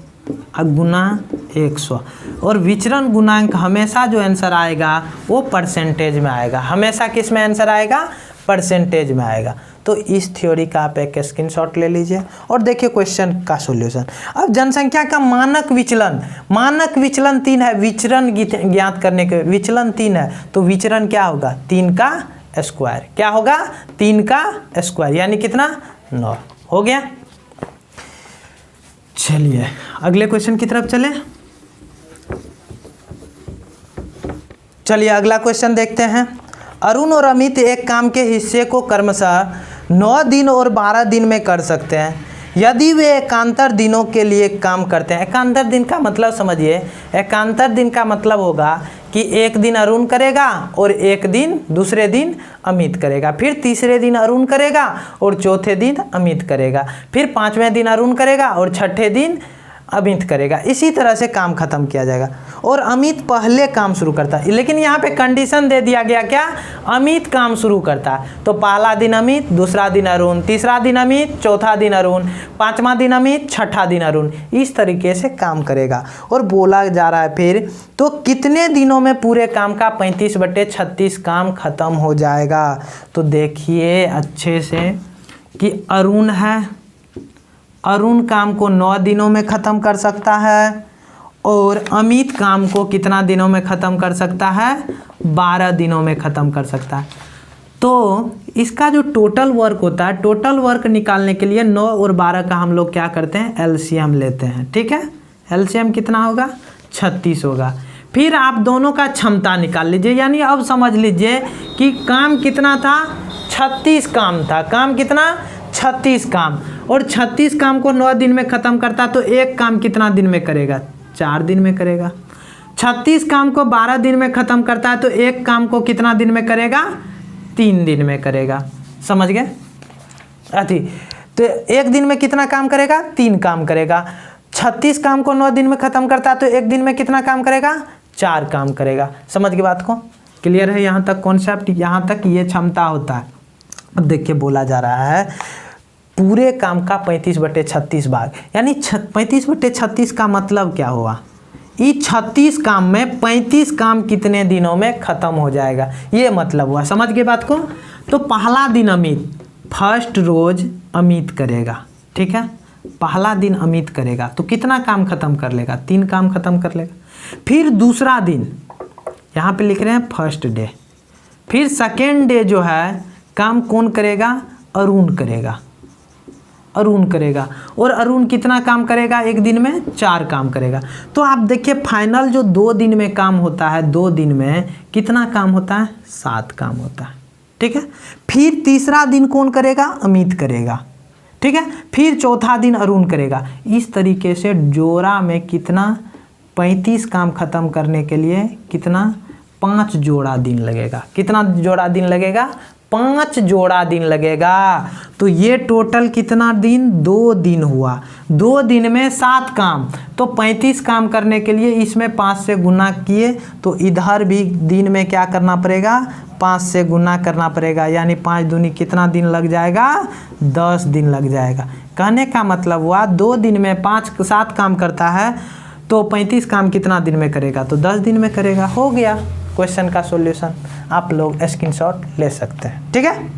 गुना 100। और विचरण गुणांक हमेशा जो आंसर आएगा वो परसेंटेज में आएगा, हमेशा किस में आंसर आएगा, परसेंटेज में आएगा। तो इस थ्योरी का आप एक स्क्रीनशॉट ले लीजिए और देखिए क्वेश्चन का सॉल्यूशन। अब जनसंख्या का मानक विचलन 3 है, विचरण ज्ञात करने के, विचलन 3 है तो विचरण क्या होगा, 3 का स्क्वायर, क्या होगा 3 का स्क्वायर, यानी कितना 9 हो गया। चलिए अगले क्वेश्चन की तरफ चलें। चलिए अगला क्वेश्चन देखते हैं। अरुण और अमित एक काम के हिस्से को क्रमशः 9 दिन और 12 दिन में कर सकते हैं यदि वे एकांतर दिनों के लिए काम करते हैं। एकांतर दिन का मतलब समझिए, एकांतर दिन का मतलब होगा कि एक दिन अरुण करेगा और एक दिन दूसरे दिन अमित करेगा, फिर तीसरे दिन अरुण करेगा और चौथे दिन अमित करेगा, फिर 5वें दिन अरुण करेगा और छठे दिन अमित करेगा। इसी तरह से काम खत्म किया जाएगा और अमित पहले काम शुरू करता है, लेकिन यहाँ पे कंडीशन दे दिया गया क्या, अमित काम शुरू करता है। तो पहला दिन अमित, दूसरा दिन अरुण, तीसरा दिन अमित, चौथा दिन अरुण, 5वां दिन अमित, छठा दिन अरुण, इस तरीके से काम करेगा। और बोला जा रहा है फिर तो कितने दिनों में पूरे काम का 35/36 काम खत्म हो जाएगा। तो देखिए अच्छे से कि अरुण है, अरुण काम को 9 दिनों में ख़त्म कर सकता है और अमित काम को कितना दिनों में ख़त्म कर सकता है, 12 दिनों में ख़त्म कर सकता है। तो इसका जो टोटल वर्क होता है, टोटल वर्क निकालने के लिए 9 और 12 का हम लोग क्या करते हैं, एलसीएम लेते हैं। ठीक है, एलसीएम कितना होगा, 36 होगा। फिर आप दोनों का क्षमता निकाल लीजिए, यानी अब समझ लीजिए कि काम कितना था, 36 काम था। काम कितना, 36 काम, और 36 काम को 9 दिन में ख़त्म करता तो एक काम कितना दिन में करेगा, 4 दिन में करेगा। 36 काम को 12 दिन में ख़त्म करता है तो एक काम को कितना दिन में करेगा, 3 दिन में करेगा। समझ गए, अति तो एक दिन में कितना काम करेगा, 3 काम करेगा। 36 काम को 9 दिन में ख़त्म करता है तो एक दिन में कितना काम करेगा, 4 काम करेगा। समझ गए बात को, क्लियर है यहाँ तक कॉन्सेप्ट, यहाँ तक ये क्षमता होता है। अब देखिए बोला जा रहा है पूरे काम का 35/36 भाग, यानी 35/36 का मतलब क्या हुआ, इस 36 काम में 35 काम कितने दिनों में ख़त्म हो जाएगा, ये मतलब हुआ। समझ गए बात को। तो पहला दिन अमित, फर्स्ट रोज अमित करेगा, ठीक है, पहला दिन अमित करेगा तो कितना काम खत्म कर लेगा, 3 काम खत्म कर लेगा। फिर दूसरा दिन, यहाँ पे लिख रहे हैं फर्स्ट डे। फिर सेकेंड डे जो है काम कौन करेगा, अरुण करेगा, अरुण करेगा। और अरुण कितना काम करेगा, एक दिन में 4 काम करेगा। तो आप देखिए फाइनल जो 2 दिन में काम होता है, 2 दिन में कितना काम होता है, 7 काम होता है, ठीक है। फिर तीसरा दिन कौन करेगा, अमित करेगा, ठीक है। फिर चौथा दिन अरुण करेगा। इस तरीके से जोड़ा में कितना 35 काम खत्म करने के लिए कितना 5 जोड़ा दिन लगेगा। कितना जोड़ा दिन लगेगा, 5 जोड़ा दिन लगेगा। तो ये टोटल कितना दिन, 2 दिन हुआ। 2 दिन में 7 काम, तो 35 काम करने के लिए इसमें 5 से गुना किए तो इधर भी दिन में क्या करना पड़ेगा, 5 से गुना करना पड़ेगा, यानी 5 दूनी कितना दिन लग जाएगा, 10 दिन लग जाएगा। कहने का मतलब हुआ 2 दिन में 7 काम करता है तो 35 काम कितना दिन में करेगा, तो 10 दिन में करेगा। हो गया क्वेश्चन का सॉल्यूशन, आप लोग स्क्रीनशॉट ले सकते हैं, ठीक है।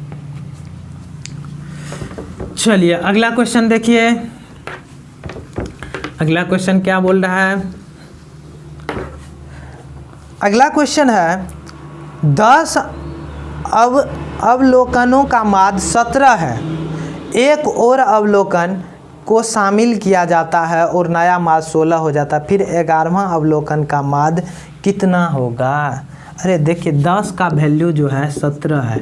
चलिए अगला क्वेश्चन देखिए। अगला क्वेश्चन क्या बोल रहा है, अगला क्वेश्चन है 10 अवलोकनों का माद 17 है, एक और अवलोकन को शामिल किया जाता है और नया माद 16 हो जाता है, फिर 11वां अवलोकन का माद कितना होगा। अरे देखिए 10 का वैल्यू जो है 17 है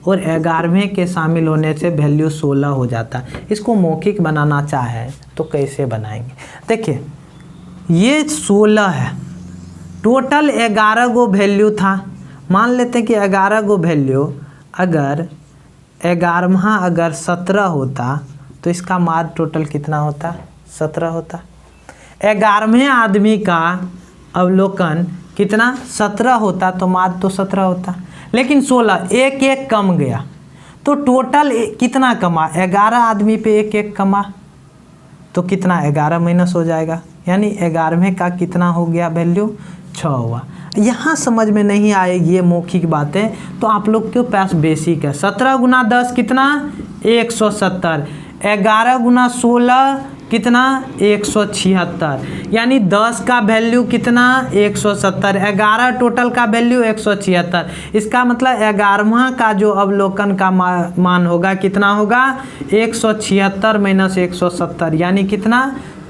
और 11वें के शामिल होने से वैल्यू 16 हो जाता है। इसको मौखिक बनाना चाहे तो कैसे बनाएंगे, देखिए ये 16 है, टोटल 11 गो वैल्यू था। मान लेते हैं कि 11 गो वैल्यू, अगर 11वां अगर 17 होता तो इसका माद टोटल कितना होता, 17 होता। 11वें आदमी का अवलोकन कितना 17 होता तो माद तो 17 होता, लेकिन 16 एक एक कम गया तो टोटल कितना कमा, 11 आदमी पे एक एक कमा तो कितना 11 माइनस हो जाएगा, यानी 11वें का कितना हो गया वैल्यू 6 हुआ। यहाँ समझ में नहीं आएगी ये मौखिक बातें तो आप लोग के पास बेसिक है। 17 गुना 10 कितना 170, 11 गुना 16 कितना 176, यानी 10 का वैल्यू कितना 170, 11 टोटल का वैल्यू 176। इसका मतलब 11वां का जो अवलोकन का मान होगा कितना होगा 176 माइनस 170, यानी कितना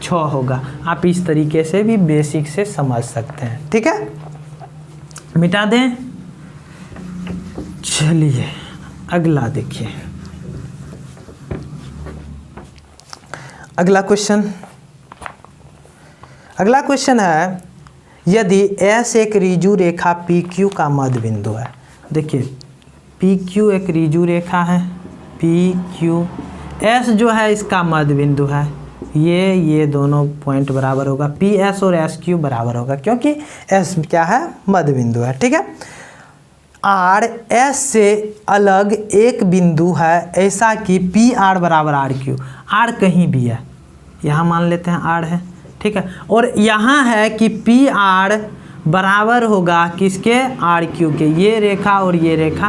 6 होगा। आप इस तरीके से भी बेसिक से समझ सकते हैं, ठीक है। मिटा दें। चलिए अगला देखिए, अगला क्वेश्चन। अगला क्वेश्चन है यदि S एक ऋजु रेखा PQ का मध्य बिंदु है। देखिए PQ एक ऋजु रेखा है, PQ, S जो है इसका मध्य बिंदु है, ये दोनों पॉइंट बराबर होगा, PS और SQ बराबर होगा क्योंकि S क्या है मध्य बिंदु है, ठीक है। R S से अलग एक बिंदु है ऐसा कि PR बराबर RQ, R कहीं भी है, यहाँ मान लेते हैं R है, ठीक है। और यहाँ है कि PR बराबर होगा किसके, RQ के, ये रेखा और ये रेखा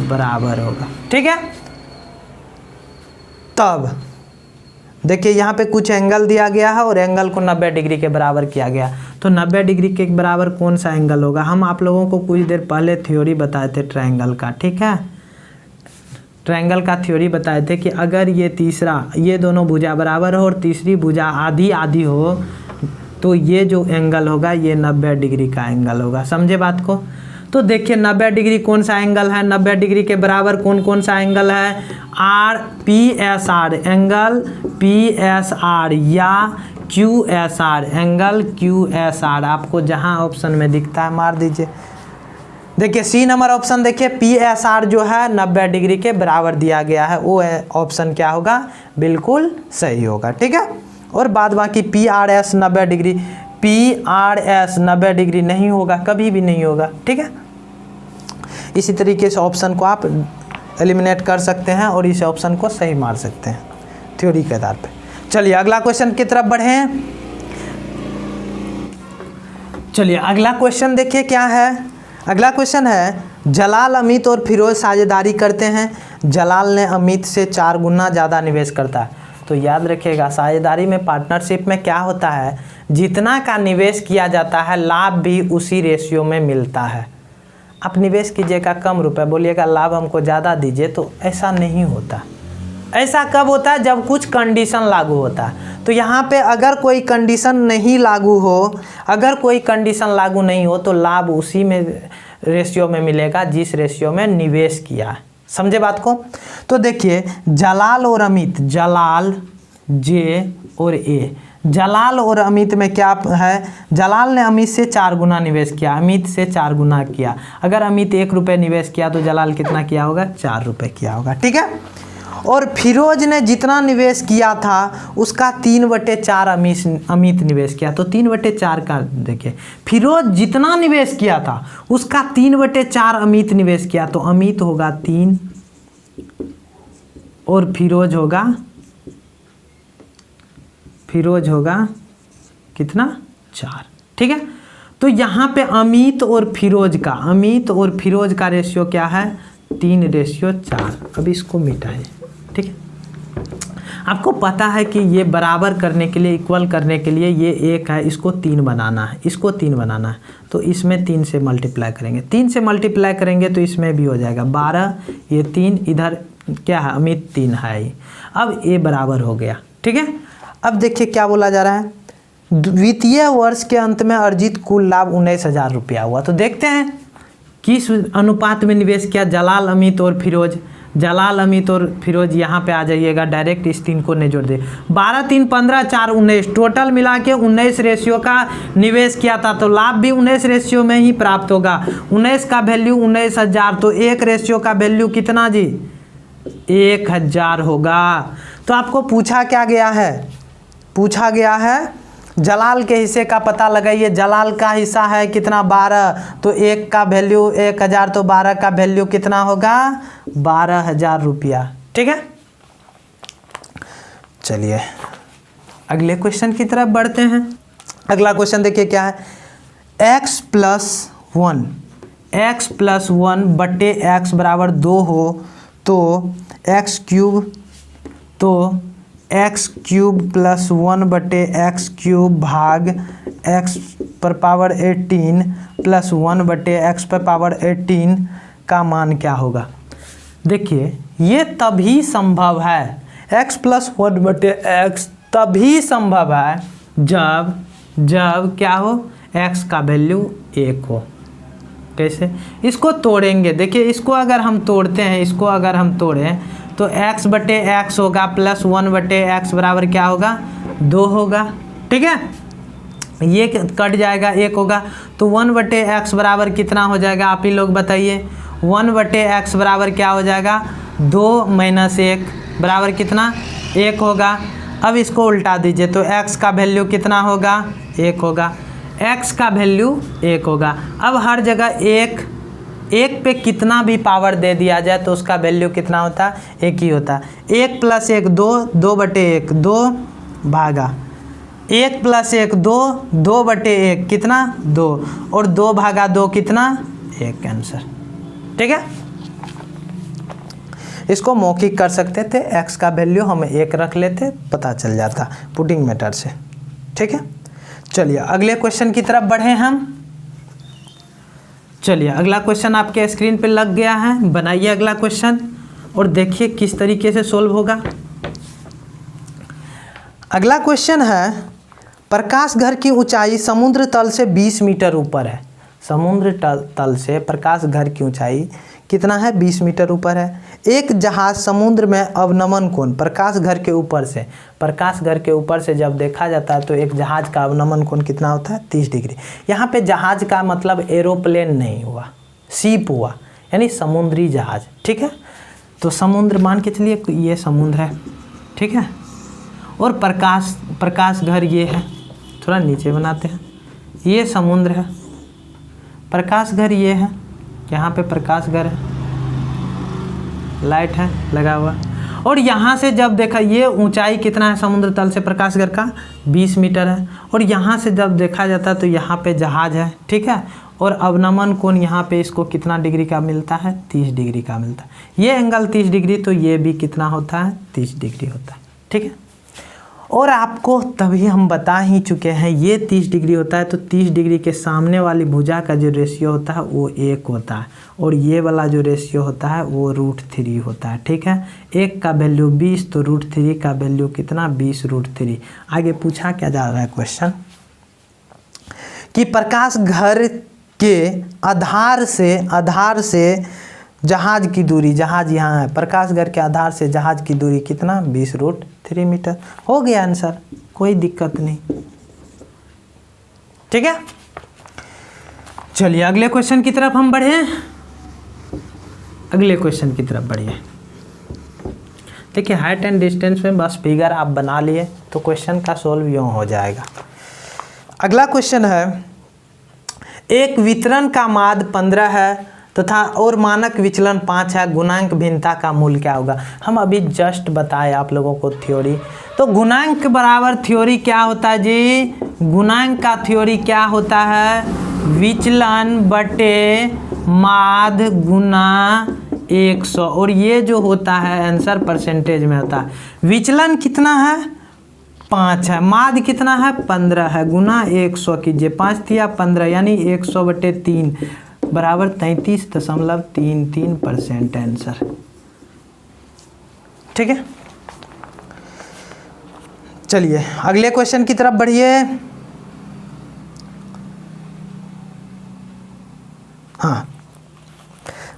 बराबर होगा, ठीक है। तब देखिए यहाँ पे कुछ एंगल दिया गया है और एंगल को 90 डिग्री के बराबर किया गया, तो 90 डिग्री के बराबर कौन सा एंगल होगा। हम आप लोगों को कुछ देर पहले थ्योरी बताए थे ट्रायंगल का, ठीक है। ट्रायंगल का थ्योरी बताए थे कि अगर ये तीसरा, ये दोनों भुजा बराबर हो और तीसरी भुजा आधी आधी हो तो ये जो एंगल होगा ये 90 डिग्री का एंगल होगा। समझे बात को। तो देखिए 90 डिग्री कौन सा एंगल है, 90 डिग्री के बराबर कौन कौन सा एंगल है, PSR एंगल PSR या QSR एंगल QSR, आपको जहां ऑप्शन में दिखता है मार दीजिए। देखिए C नंबर ऑप्शन देखिए PSR जो है 90 डिग्री के बराबर दिया गया है, वो ऑप्शन क्या होगा, बिल्कुल सही होगा, ठीक है। और बाद बाकी PRS 90 डिग्री, PRS 90 डिग्री नहीं होगा, कभी भी नहीं होगा, ठीक है। इसी तरीके से ऑप्शन को आप एलिमिनेट कर सकते हैं और इस ऑप्शन को सही मार सकते हैं, थ्योरी के आधार पे। चलिए अगला क्वेश्चन की तरफ बढ़े। चलिए अगला क्वेश्चन देखिए क्या है। अगला क्वेश्चन है, जलाल अमित और फिरोज साझेदारी करते हैं। जलाल ने अमित से 4 गुना ज़्यादा निवेश करता है। तो याद रखिएगा, साझेदारी में, पार्टनरशिप में क्या होता है, जितना का निवेश किया जाता है लाभ भी उसी रेशियो में मिलता है। आप निवेश कीजिएगा कम रुपए, बोलिएगा लाभ हमको ज़्यादा दीजिए, तो ऐसा नहीं होता। ऐसा कब होता है, जब कुछ कंडीशन लागू होता है। तो यहाँ पे अगर कोई कंडीशन नहीं लागू हो, अगर कोई कंडीशन लागू नहीं हो तो लाभ उसी में रेशियो में मिलेगा जिस रेशियो में निवेश किया है। समझे बात को। तो देखिए जलाल और अमित, जलाल जे और ए, जलाल और अमित में क्या है, जलाल ने अमित से 4 गुना निवेश किया, अमित से 4 गुना किया। अगर अमित 1 रुपये निवेश किया तो जलाल कितना किया होगा, 4 रुपये किया होगा। ठीक है। और फिरोज ने जितना निवेश किया था उसका 3/4 अमित निवेश किया। तो 3/4 का देखिए, फिरोज जितना निवेश किया था उसका 3/4 अमित निवेश किया। तो अमित होगा 3 और फिरोज होगा कितना, 4। ठीक है। तो यहाँ पे अमित और फिरोज का रेशियो क्या है, 3/4। अब इसको मिटाएं। ठीक है। आपको पता है कि ये बराबर करने के लिए, इक्वल करने के लिए, ये 1 है, इसको 3 बनाना है, इसको 3 बनाना है। तो इसमें 3 से मल्टीप्लाई करेंगे, 3 से मल्टीप्लाई करेंगे तो इसमें भी हो जाएगा 12, ये 3, इधर क्या है, अमित 3 है। अब ये बराबर हो गया। ठीक है। अब देखिए क्या बोला जा रहा है, द्वितीय वर्ष के अंत में अर्जित कुल लाभ 19,000 रुपया हुआ। तो देखते हैं किस अनुपात में निवेश किया, जलाल अमित और फिरोज। जलाल अमित और फिरोज यहाँ पे आ जाइएगा, डायरेक्ट इस 3 को नहीं जोड़ दे। 12 3 15 4 19, टोटल मिला के 19 रेशियो का निवेश किया था। तो लाभ भी 19 रेशियो में ही प्राप्त होगा। 19 का वैल्यू 19,000, तो 1 रेशियो का वैल्यू कितना जी, 1,000 होगा। तो आपको पूछा क्या गया है, पूछा गया है जलाल के हिस्से का पता लगाइए। जलाल का हिस्सा है कितना, 12, तो 1 का वैल्यू 1,000, तो 12 का वैल्यू कितना होगा, 12,000 रुपया। ठीक है। चलिए अगले क्वेश्चन की तरफ बढ़ते हैं। अगला क्वेश्चन देखिए क्या है, x + 1 बटे x बराबर 2 हो तो x³ + 1 बटे x³ भाग x⁻18 + 1 बटे x⁻18 का मान क्या होगा। देखिए ये तभी संभव है, x + 1 बटे x तभी संभव है जब क्या हो, x का वैल्यू 1 हो। कैसे, इसको तोड़ेंगे। देखिए इसको अगर हम तोड़ते हैं, इसको अगर हम तोड़ें तो x बटे x होगा प्लस 1 बटे x बराबर क्या होगा, 2 होगा। ठीक है। ये कट जाएगा, 1 होगा। तो 1 बटे x बराबर कितना हो जाएगा, आप ही लोग बताइए। 1 बटे x बराबर क्या हो जाएगा, 2 - 1 बराबर कितना, 1 होगा। अब इसको उल्टा दीजिए तो x का वैल्यू कितना होगा, 1 होगा। x का वैल्यू 1 होगा। अब हर जगह 1 पे कितना भी पावर दे दिया जाए तो उसका वैल्यू कितना होता है, 1 ही होता है। 1 + 1 2, 2 बटे 1 2 भागा 1 + 1 2, 2 बटे 1 कितना, 2, और 2 भागा 2 कितना, 1 आंसर। ठीक है। इसको मौखिक कर सकते थे, x का वैल्यू हम 1 रख लेते, पता चल जाता पुटिंग मेथड से। ठीक है। चलिए अगले क्वेश्चन की तरफ बढ़े हम। चलिए अगला क्वेश्चन आपके स्क्रीन पे लग गया है, बनाइए अगला क्वेश्चन और देखिए किस तरीके से सोल्व होगा। अगला क्वेश्चन है, प्रकाश घर की ऊंचाई समुद्र तल से 20 मीटर ऊपर है। समुद्र तल से प्रकाश घर की ऊंचाई कितना है, 20 मीटर ऊपर है। एक जहाज समुद्र में अवनमन कोण, प्रकाश घर के ऊपर से, प्रकाश घर के ऊपर से जब देखा जाता है तो एक जहाज का अवनमन कोण कितना होता है, 30 डिग्री। यहाँ पे जहाज का मतलब एरोप्लेन नहीं हुआ, शिप हुआ, यानी समुद्री जहाज। ठीक है। तो समुद्र मान के चलिए ये समुद्र है। ठीक है। और प्रकाश घर ये है, थोड़ा नीचे बनाते हैं, ये समुद्र है। प्रकाश घर ये है, यहाँ पे प्रकाश घर है, लाइट है लगा हुआ। और यहाँ से जब देखा, ये ऊंचाई कितना है समुद्र तल से प्रकाश घर का 20 मीटर है, और यहाँ से जब देखा जाता है तो यहाँ पे जहाज है, ठीक है। और अवनमन कोण यहाँ पे इसको कितना डिग्री का मिलता है, 30 डिग्री का मिलता है। ये एंगल 30 डिग्री, तो ये भी कितना होता है, 30 डिग्री होता है, ठीक है। और आपको तभी हम बता ही चुके हैं ये 30 डिग्री होता है, तो 30 डिग्री के सामने वाली भुजा का जो रेशियो होता है वो 1 होता है, और ये वाला जो रेशियो होता है वो √3 होता है, ठीक है। 1 का वैल्यू 20, तो √3 का वैल्यू कितना, 20√3। आगे पूछा क्या जा रहा है क्वेश्चन कि प्रकाश घर के आधार से जहाज की दूरी, जहाज यहाँ है, प्रकाश घर के आधार से जहाज की दूरी कितना, 20√3 मीटर। हो गया आंसर, कोई दिक्कत नहीं, ठीक है। चलिए अगले क्वेश्चन की तरफ हम बढ़े। अगले क्वेश्चन की तरफ बढ़िए। देखिए हाइट एंड डिस्टेंस में बस फिगर आप बना लिए तो क्वेश्चन का सोल्व यूँ हो जाएगा। अगला क्वेश्चन है, एक वितरण का माध्य 15 है तथा और मानक विचलन 5 है, गुणांक भिन्नता का मूल्य क्या होगा। हम अभी जस्ट बताए आप लोगों को थ्योरी। तो गुणांक बराबर थ्योरी क्या होता है जी, गुणांक का थ्योरी क्या होता है, विचलन बटे माध्य गुना 100, और ये जो होता है आंसर परसेंटेज में होता है। विचलन कितना है, 5 है, माध्य कितना है, 15 है, गुना 100 कीजिए, 5 तिया 15 यानी 100/3 बराबर 33.33% आंसर, ठीक है। चलिए अगले क्वेश्चन की तरफ बढ़िए। हाँ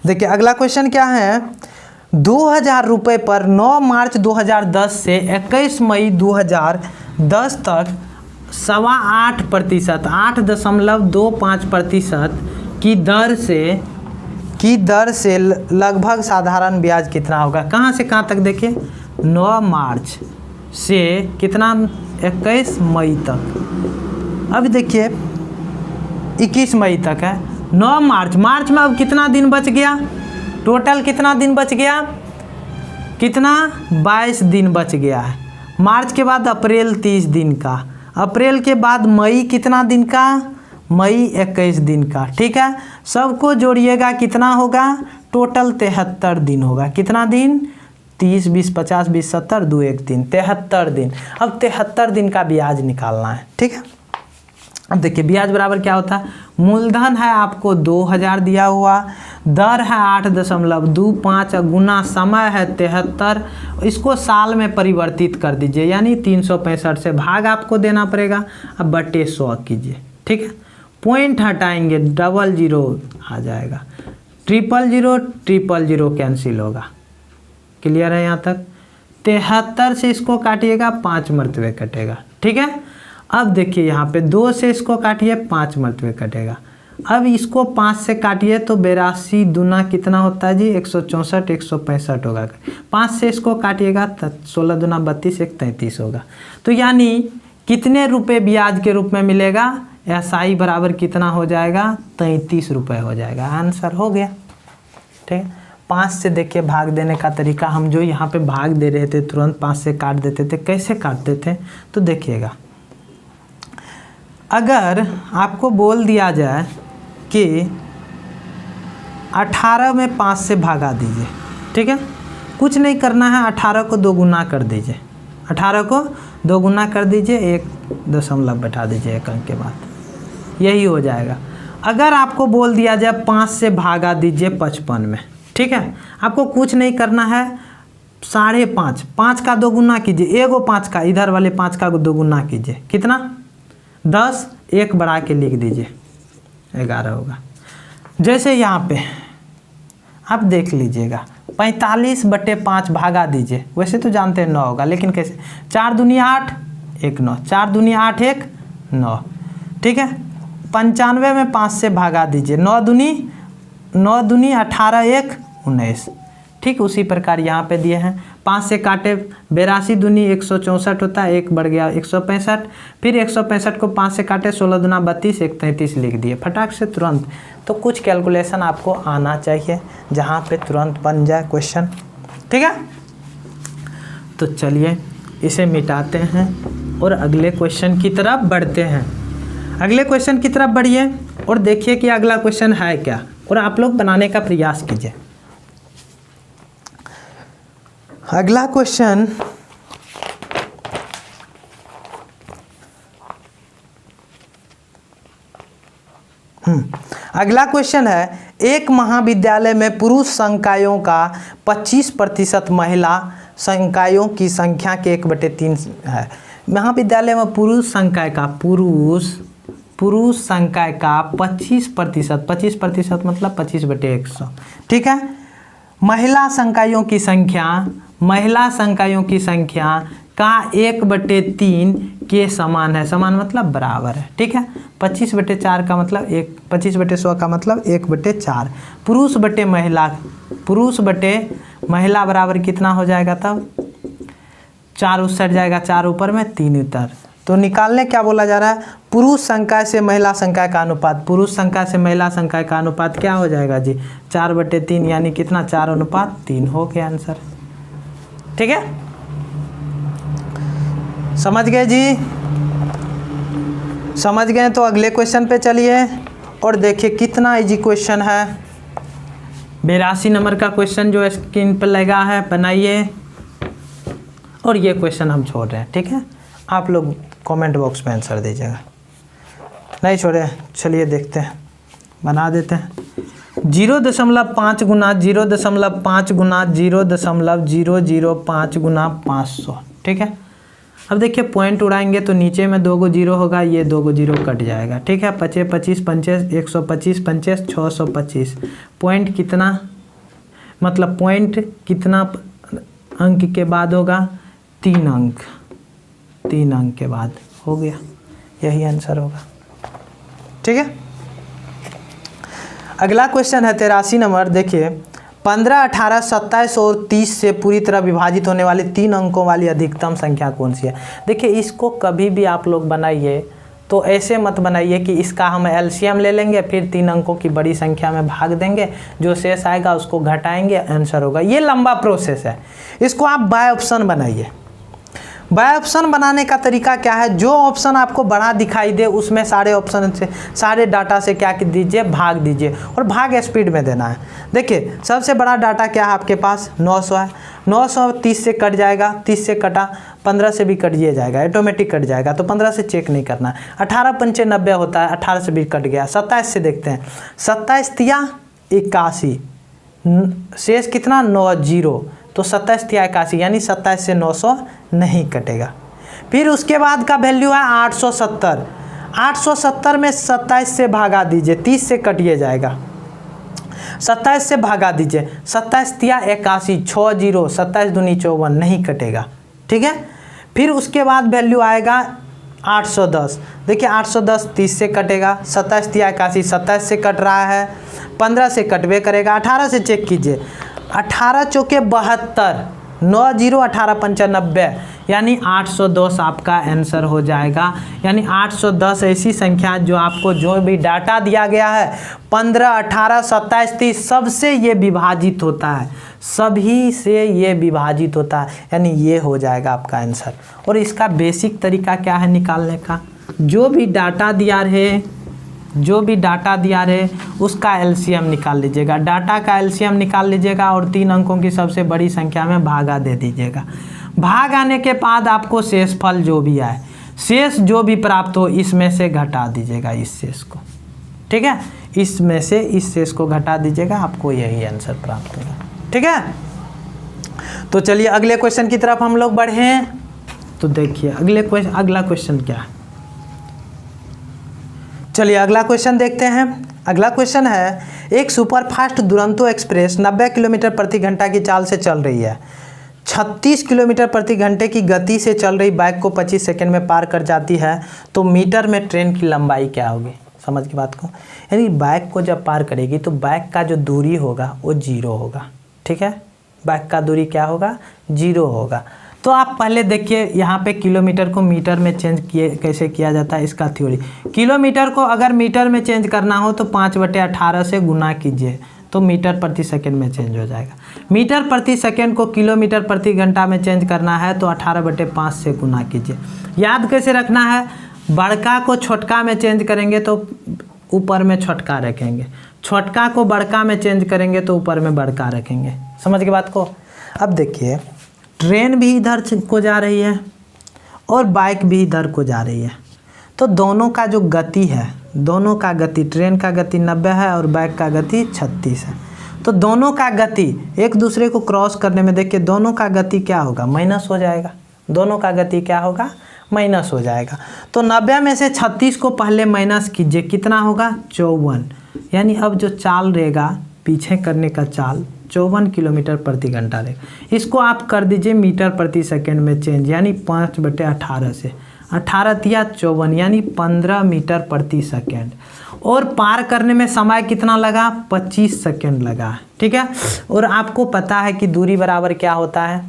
देखिए अगला क्वेश्चन क्या है, 2000 रुपये पर 9 मार्च 2010 से 21 मई 2010 तक 8.25%, 8.25% की दर से लगभग साधारण ब्याज कितना होगा। कहाँ से कहाँ तक देखिए, 9 मार्च से कितना, 21 मई तक। अब देखिए 21 मई तक है, 9 मार्च में अब कितना दिन बच गया, टोटल कितना दिन बच गया, कितना 22 दिन बच गया है। मार्च के बाद अप्रैल 30 दिन का, अप्रैल के बाद मई कितना दिन का, मई 21 दिन का, ठीक है। सबको जोड़िएगा कितना होगा, टोटल 73 दिन होगा। कितना दिन, 30 20 50 20 70 2 1 3, 73 दिन। अब 73 दिन का ब्याज निकालना है, ठीक है। अब देखिए ब्याज बराबर क्या होता है, मूलधन है आपको 2000 दिया हुआ, दर है 8.25, गुना समय है 73, इसको साल में परिवर्तित कर दीजिए, यानी 365 से भाग आपको देना पड़ेगा, अब बटे 100 कीजिए, ठीक है। पॉइंट हटाएंगे, 00 आ जाएगा, 000 कैंसिल होगा। क्लियर है यहाँ तक। 73 से इसको काटिएगा 5 मरतबे कटेगा, ठीक है। अब देखिए यहाँ पे 2 से इसको काटिए 5 मरतबे कटेगा। अब इसको 5 से काटिए तो 82 दूना कितना होता है जी, 164 165 होगा। 5 से इसको काटिएगा 16 दूना 32 1 33 होगा। तो यानी कितने रुपए ब्याज के रूप में मिलेगा, एसआई बराबर कितना हो जाएगा, 33 रुपये हो जाएगा। आंसर हो गया, ठीक है। 5 से देखिए भाग देने का तरीका, हम जो यहाँ पे भाग दे रहे थे तुरंत 5 से काट देते थे। कैसे काटते थे तो देखिएगा, अगर आपको बोल दिया जाए कि 18 में 5 से भागा दीजिए, ठीक है, कुछ नहीं करना है, 18 को 2 गुना कर दीजिए, 18 को 2 गुना कर दीजिए, 1 दशमलव बैठा दीजिए 1 अंक के बाद, यही हो जाएगा। अगर आपको बोल दिया जाए 5 से भागा दीजिए 55 में, ठीक है, आपको कुछ नहीं करना है, 5.5, 5 का 2 गुना कीजिए, एगो 5 का, इधर वाले 5 का 2 गुना कीजिए, कितना 10, 1 बढ़ा के लिख दीजिए 11 होगा। जैसे यहाँ पे आप देख लीजिएगा 45/5 भागा दीजिए, वैसे तो जानते हैं 9 होगा, लेकिन कैसे, 4 दूनी 8 1 9, 4 दूनी 8 1 9, ठीक है। 95 में 5 से भागा दीजिए, 9 दूनी 18 1 19, ठीक। उसी प्रकार यहाँ पे दिए हैं, 5 से काटे 82 दूनी 164 होता है, 1 बढ़ गया 165, फिर 165 को 5 से काटे 16 दूना 32 1 33 लिख दिए फटाक से तुरंत। तो कुछ कैलकुलेशन आपको आना चाहिए जहाँ पे तुरंत बन जाए क्वेश्चन, ठीक है। तो चलिए इसे मिटाते हैं और अगले क्वेश्चन की तरफ बढ़ते हैं। अगले क्वेश्चन की तरफ बढ़िए और देखिए कि अगला क्वेश्चन है क्या, और आप लोग बनाने का प्रयास कीजिए। अगला क्वेश्चन अगला क्वेश्चन है, एक महाविद्यालय में पुरुष संकायों का 25% महिला संकायों की संख्या के 1/3 है। महाविद्यालय में पुरुष संकाय का 25% मतलब 25/100, ठीक है। महिला संकायों की संख्या का 1/3 के समान है, समान मतलब बराबर है, ठीक है। 25/4 का मतलब 25/100 का मतलब 1/4। पुरुष बटे महिला बराबर कितना हो जाएगा तब? 4 उस साइड जाएगा, 4 ऊपर में 3 उतर। तो निकालने क्या बोला जा रहा है? पुरुष संख्या से महिला संख्या का अनुपात। पुरुष संख्या से महिला संख्या का अनुपात क्या हो जाएगा जी? 4/3 यानी कितना? 4:3 हो गया आंसर, ठीक है। समझ गए जी? समझ गए तो अगले क्वेश्चन पे चलिए और देखिए कितना इजी क्वेश्चन है। 82 नंबर का क्वेश्चन जो स्क्रीन पर लगा है बनाइए, और ये क्वेश्चन हम छोड़ रहे हैं, ठीक है। आप लोग कमेंट बॉक्स में आंसर दीजिएगा, नहीं छोड़े। चलिए देखते हैं, बना देते हैं। 0.5 गुना 0.5 गुना 0.005 गुना 500, ठीक है। अब देखिए पॉइंट उड़ाएंगे तो नीचे में 2 0 होगा, ये 2 0 कट जाएगा, ठीक है। 25 25 125 25 625। पॉइंट कितना मतलब पॉइंट कितना अंक के बाद होगा? 3 अंक, 3 अंक के बाद हो गया, यही आंसर होगा, ठीक है। अगला क्वेश्चन है 83 नंबर। देखिए 15, 18, 27 और 30 से पूरी तरह विभाजित होने वाली 3 अंकों वाली अधिकतम संख्या कौन सी है? देखिए इसको कभी भी आप लोग बनाइए तो ऐसे मत बनाइए कि इसका हम एलसीएम ले लेंगे, फिर 3 अंकों की बड़ी संख्या में भाग देंगे, जो शेष आएगा उसको घटाएंगे, आंसर होगा। ये लंबा प्रोसेस है, इसको आप बाय ऑप्शन बनाइए। बाय ऑप्शन बनाने का तरीका क्या है? जो ऑप्शन आपको बड़ा दिखाई दे उसमें सारे ऑप्शन से, सारे डाटा से क्या दीजिए? भाग दीजिए, और भाग स्पीड में देना है। देखिए सबसे बड़ा डाटा क्या है आपके पास? 900 है। 900 30 से कट जाएगा, 30 से कटा, 15 से भी कट जाएगा, ऑटोमेटिक कट जाएगा, तो 15 से चेक नहीं करना है। 18 पंचे 90 होता है, 18 से भी कट गया। 27 से देखते हैं, 27 तिया 81, शेष कितना? 90, तो 27 तिया 81 यानी 27 से 900 नहीं कटेगा। फिर उसके बाद का वैल्यू है 870। 870 में 27 से भागा दीजिए, 30 से कटिए जाएगा, 27 से भागा दीजिए, 27 तिया 81, 60, 27 दूनी 54 नहीं कटेगा, ठीक है। फिर उसके बाद वैल्यू आएगा 810। देखिए 810 30 से कटेगा, 27 तिया 81 27 से कट रहा है, 15 से कटवे करेगा, 18 से चेक कीजिए, 18 चौके 72, 90 18 पंचा 90 यानी 810 आपका आंसर हो जाएगा। यानी 810 ऐसी संख्या जो आपको जो भी डाटा दिया गया है 15, 18, 27, 30 सबसे ये विभाजित होता है, सभी से ये विभाजित होता है, यानी ये हो जाएगा आपका आंसर। और इसका बेसिक तरीका क्या है निकालने का? जो भी डाटा दिया रहे उसका एलसीएम निकाल लीजिएगा, डाटा का एलसीएम निकाल लीजिएगा और 3 अंकों की सबसे बड़ी संख्या में भागा दे दीजिएगा। भाग आने के बाद आपको शेष फल जो भी आए, शेष जो भी प्राप्त हो इसमें से घटा दीजिएगा इस शेष को, ठीक है। इसमें से इस शेष को घटा दीजिएगा, आपको यही आंसर प्राप्त होगा, ठीक है। तो चलिए अगले क्वेश्चन की तरफ हम लोग बढ़ें। तो देखिए अगला क्वेश्चन क्या है, चलिए अगला क्वेश्चन देखते हैं। अगला क्वेश्चन है, एक सुपरफास्ट दुरंतो एक्सप्रेस 90 किलोमीटर प्रति घंटा की चाल से चल रही है, 36 किलोमीटर प्रति घंटे की गति से चल रही बाइक को 25 सेकंड में पार कर जाती है, तो मीटर में ट्रेन की लंबाई क्या होगी? समझ की बात को, यानी बाइक को जब पार करेगी तो बाइक का जो दूरी होगा वो 0 होगा, ठीक है। बाइक का दूरी क्या होगा? 0 होगा। तो आप पहले देखिए यहाँ पे किलोमीटर को मीटर में चेंज कैसे किया जाता है, इसका थ्योरी। किलोमीटर को अगर मीटर में चेंज करना हो तो 5/18 से गुना कीजिए तो मीटर प्रति सेकंड में चेंज हो जाएगा। मीटर प्रति सेकेंड को किलोमीटर प्रति घंटा में चेंज करना है तो 18/5 से गुना कीजिए। याद कैसे रखना है, बड़का को छोटका में चेंज करेंगे तो ऊपर में छोटका रखेंगे, छोटका को बड़का में चेंज करेंगे तो ऊपर में बड़का रखेंगे। समझ के बात को। अब देखिए ट्रेन भी इधर को जा रही है और बाइक भी इधर को जा रही है, तो दोनों का जो गति है, दोनों का गति, ट्रेन का गति 90 है और बाइक का गति 36 है, तो दोनों का गति एक दूसरे को क्रॉस करने में देखिए दोनों का गति क्या होगा, माइनस हो जाएगा। दोनों का गति क्या होगा, माइनस हो जाएगा। तो 90 में से 36 को पहले माइनस कीजिए, कितना होगा 54, यानी अब जो चाल रहेगा पीछे करने का चाल 54 किलोमीटर प्रति घंटा रहेगा। इसको आप कर दीजिए मीटर प्रति सेकेंड में चेंज, यानी 5/18 से 18 तिया 54 यानी 15 मीटर प्रति सेकेंड। और पार करने में समय कितना लगा, 25 सेकेंड लगा। ठीक है, और आपको पता है कि दूरी बराबर क्या होता है,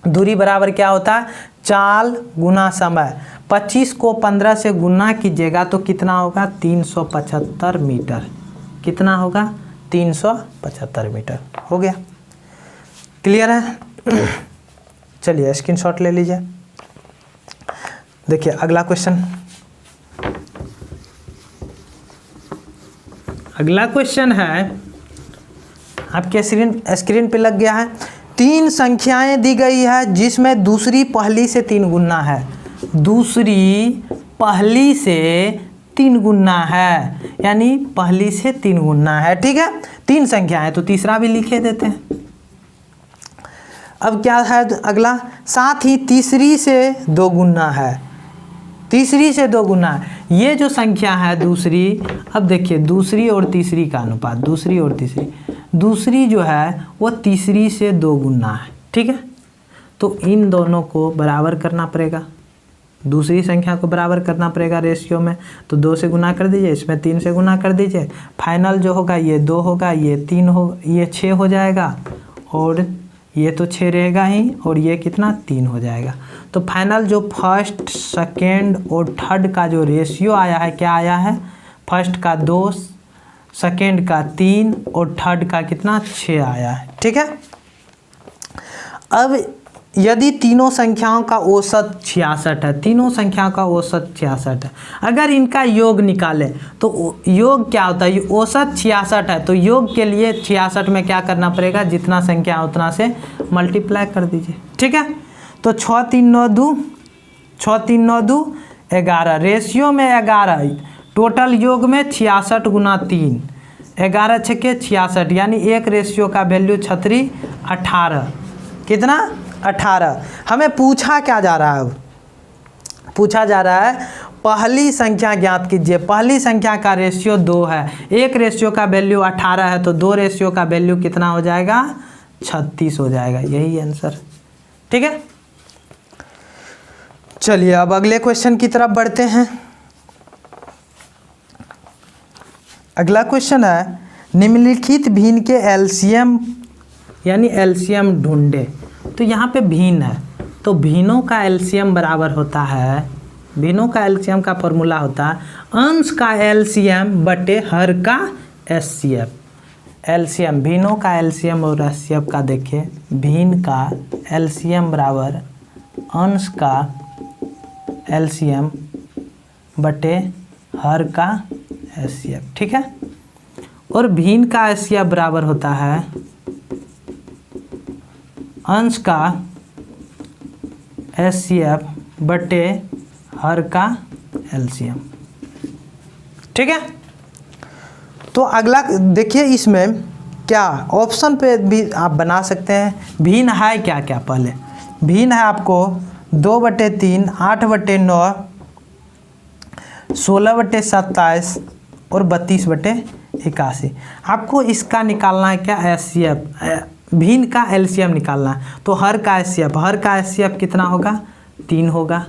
दूरी बराबर क्या होता है, चाल गुना समय। 25 को 15 से गुना कीजिएगा तो कितना होगा, 375 मीटर। कितना होगा, 375 मीटर। हो गया, क्लियर है। चलिए स्क्रीनशॉट ले लीजिए। देखिए अगला क्वेश्चन, अगला क्वेश्चन है आपके स्क्रीन पे लग गया है। 3 संख्याएं दी गई है जिसमें दूसरी पहली से 3 गुना है, दूसरी पहली से 3 गुना है, यानी पहली से 3 गुना है। ठीक है, 3 संख्या है तो तीसरा भी लिखे देते हैं। अब क्या है अगला, साथ ही तीसरी से 2 गुना है, तीसरी से 2 गुना है। ये जो संख्या है दूसरी, अब देखिए दूसरी और तीसरी का अनुपात, दूसरी और तीसरी, दूसरी जो है वो तीसरी से 2 गुना है। ठीक है, तो इन दोनों को बराबर करना पड़ेगा, दूसरी संख्या को बराबर करना पड़ेगा रेशियो में, तो 2 से गुना कर दीजिए, इसमें 3 से गुना कर दीजिए। फाइनल जो होगा ये 2 होगा, ये 3 हो, ये 6 हो जाएगा, और ये तो 6 रहेगा ही, और ये कितना 3 हो जाएगा। तो फाइनल जो फर्स्ट सेकेंड और थर्ड का जो रेशियो आया है, क्या आया है, फर्स्ट का 2, सेकेंड का 3 और थर्ड का कितना 6 आया है। ठीक है, अब यदि तीनों संख्याओं का औसत 66 है, तीनों संख्याओं का औसत 66 है, अगर इनका योग निकालें तो योग क्या होता है, औसत 66 है, तो योग के लिए 66 में क्या करना पड़ेगा, जितना संख्या उतना से मल्टीप्लाई कर दीजिए। ठीक है, तो 6 3 9 2, 6 3 9 2 11, रेशियो में 11, टोटल योग में 66 गुना 3, 11 छक्के 66, यानी एक रेशियो का वैल्यू 36 18, कितना 18। हमें पूछा क्या जा रहा है, अब पूछा जा रहा है पहली संख्या ज्ञात कीजिए। पहली संख्या का रेशियो 2 है, एक रेशियो का वैल्यू 18 है, तो 2 रेशियो का वैल्यू कितना हो जाएगा, 36 हो जाएगा। यही आंसर। ठीक है, चलिए अब अगले क्वेश्चन की तरफ बढ़ते हैं। अगला क्वेश्चन है, निम्नलिखित भिन्न के एलसीएम यानी एलसीएम ढूंढे। तो यहाँ पे भिन्न है, तो भिन्नों का एलसीएम बराबर होता है, भिन्नों का एलसीएम का फॉर्मूला होता है अंश का एलसीएम बटे हर का एचसीएफ। एलसीएम, भिन्नों का एलसीएम और एचसीएफ का देखिए, भिन्न का एलसीएम बराबर अंश का एलसीएम बटे हर का एचसीएफ। ठीक है, और भिन्न का एचसीएफ बराबर होता है अंश का एचसीएफ बटे हर का एलसीएम। ठीक है, तो अगला देखिए, इसमें क्या ऑप्शन पे भी आप बना सकते हैं। भिन्न है क्या क्या, पहले भिन्न है आपको 2/3, 8/9, 16/27 और 32/81। आपको इसका निकालना है क्या, एचसीएफ, भिन्न का एलसीएम निकालना है। तो हर का एचसीएफ, हर का एचसीएफ कितना होगा, 3 होगा,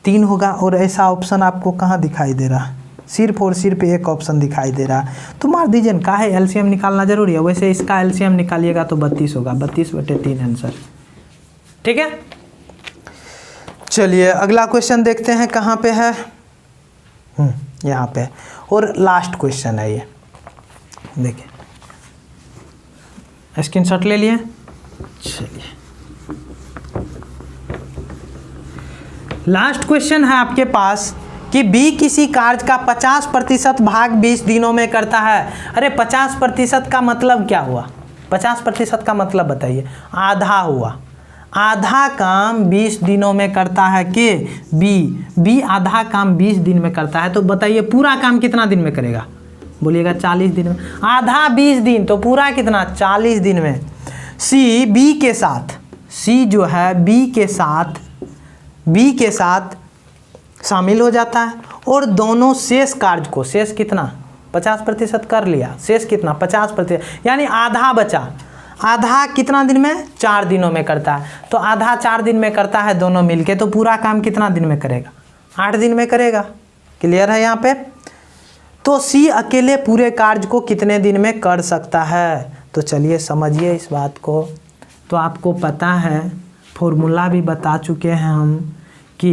3 होगा। और ऐसा ऑप्शन आपको कहाँ दिखाई दे रहा है, सिर्फ और सिर्फ एक ऑप्शन दिखाई दे रहा है, तो मार दीजिए न, काहे एलसीएम निकालना जरूरी है। वैसे इसका एलसीएम निकालिएगा तो 32 होगा, 32/3 आंसर। ठीक है, चलिए अगला क्वेश्चन देखते हैं कहाँ पे है, यहाँ पे, और लास्ट क्वेश्चन है ये। देखिए स्क्रीनशॉट ले लिए। चलिए लास्ट क्वेश्चन है आपके पास कि बी किसी कार्य का 50% भाग 20 दिनों में करता है। अरे 50% का मतलब क्या हुआ? 50% का मतलब बताइए। आधा हुआ। आधा काम 20 दिनों में करता है कि बी आधा काम 20 दिन में करता है। तो बताइए पूरा काम कितना दिन में करेगा? बोलिएगा 40 दिन में। आधा 20 दिन तो पूरा कितना? 40 दिन में। सी बी के साथ, सी जो है बी के साथ शामिल हो जाता है और दोनों शेष कार्य को, शेष कितना? 50% कर लिया, शेष कितना? 50%, यानी आधा बचा। आधा कितना दिन में? 4 दिनों में करता है। तो आधा 4 दिन में करता है दोनों मिलके, तो पूरा काम कितना दिन में करेगा? 8 दिन में करेगा। क्लियर है यहाँ पे? तो सी अकेले पूरे कार्य को कितने दिन में कर सकता है? तो चलिए समझिए इस बात को। तो आपको पता है, फॉर्मूला भी बता चुके हैं हम कि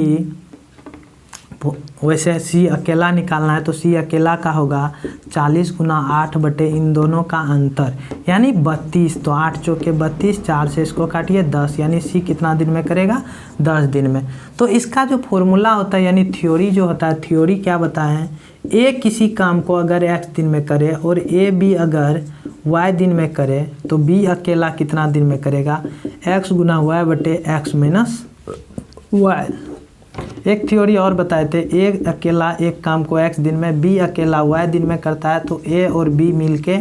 वैसे सी अकेला निकालना है तो सी अकेला का होगा 40 गुना 8 बटे इन दोनों का अंतर, यानी 32। तो 8 चौके 32, 4 से इसको काटिए 10, यानी सी कितना दिन में करेगा? 10 दिन में। तो इसका जो फॉर्मूला होता है, यानी थ्योरी जो होता है, थ्योरी क्या बताएं? ए किसी काम को अगर x दिन में करे और ए बी अगर y दिन में करे तो b अकेला कितना दिन में करेगा? x गुना y बटे x माइनस y। एक थ्योरी और बताए थे, ए अकेला एक काम को x दिन में, b अकेला y दिन में करता है, तो a और b मिलके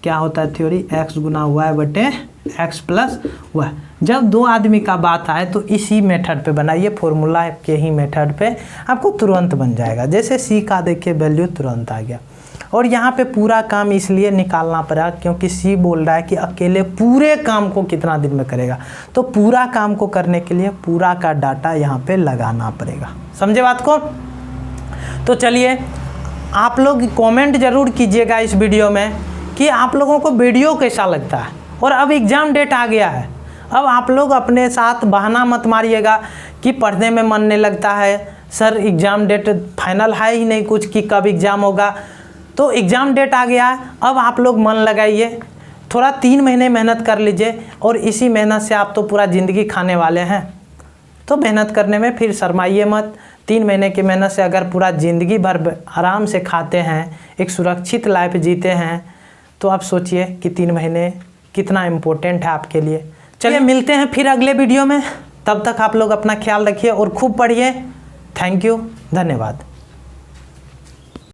क्या होता है थ्योरी? x गुना y बटे x प्लस y। जब दो आदमी का बात आए तो इसी मेथड पे बनाइए, फॉर्मूला के ही मेथड पे आपको तुरंत बन जाएगा। जैसे c का देखिए वैल्यू तुरंत आ गया। और यहाँ पे पूरा काम इसलिए निकालना पड़ा क्योंकि सी बोल रहा है कि अकेले पूरे काम को कितना दिन में करेगा। तो पूरा काम को करने के लिए पूरा का डाटा यहाँ पे लगाना पड़ेगा। समझे बात को? तो चलिए आप लोग कमेंट जरूर कीजिएगा इस वीडियो में कि आप लोगों को वीडियो कैसा लगता है। और अब एग्ज़ाम डेट आ गया है, अब आप लोग अपने साथ बहाना मत मारिएगा कि पढ़ने में मन नहीं लगता है, सर एग्ज़ाम डेट फाइनल है ही नहीं कुछ कि कब एग्ज़ाम होगा। तो एग्ज़ाम डेट आ गया है, अब आप लोग मन लगाइए, थोड़ा 3 महीने मेहनत कर लीजिए और इसी मेहनत से आप तो पूरा ज़िंदगी खाने वाले हैं। तो मेहनत करने में फिर शर्माइए मत। 3 महीने की मेहनत से अगर पूरा ज़िंदगी भर आराम से खाते हैं, एक सुरक्षित लाइफ जीते हैं, तो आप सोचिए कि 3 महीने कितना इम्पोर्टेंट है आपके लिए। चलिए मिलते हैं फिर अगले वीडियो में, तब तक आप लोग अपना ख्याल रखिए और खूब पढ़िए। थैंक यू, धन्यवाद।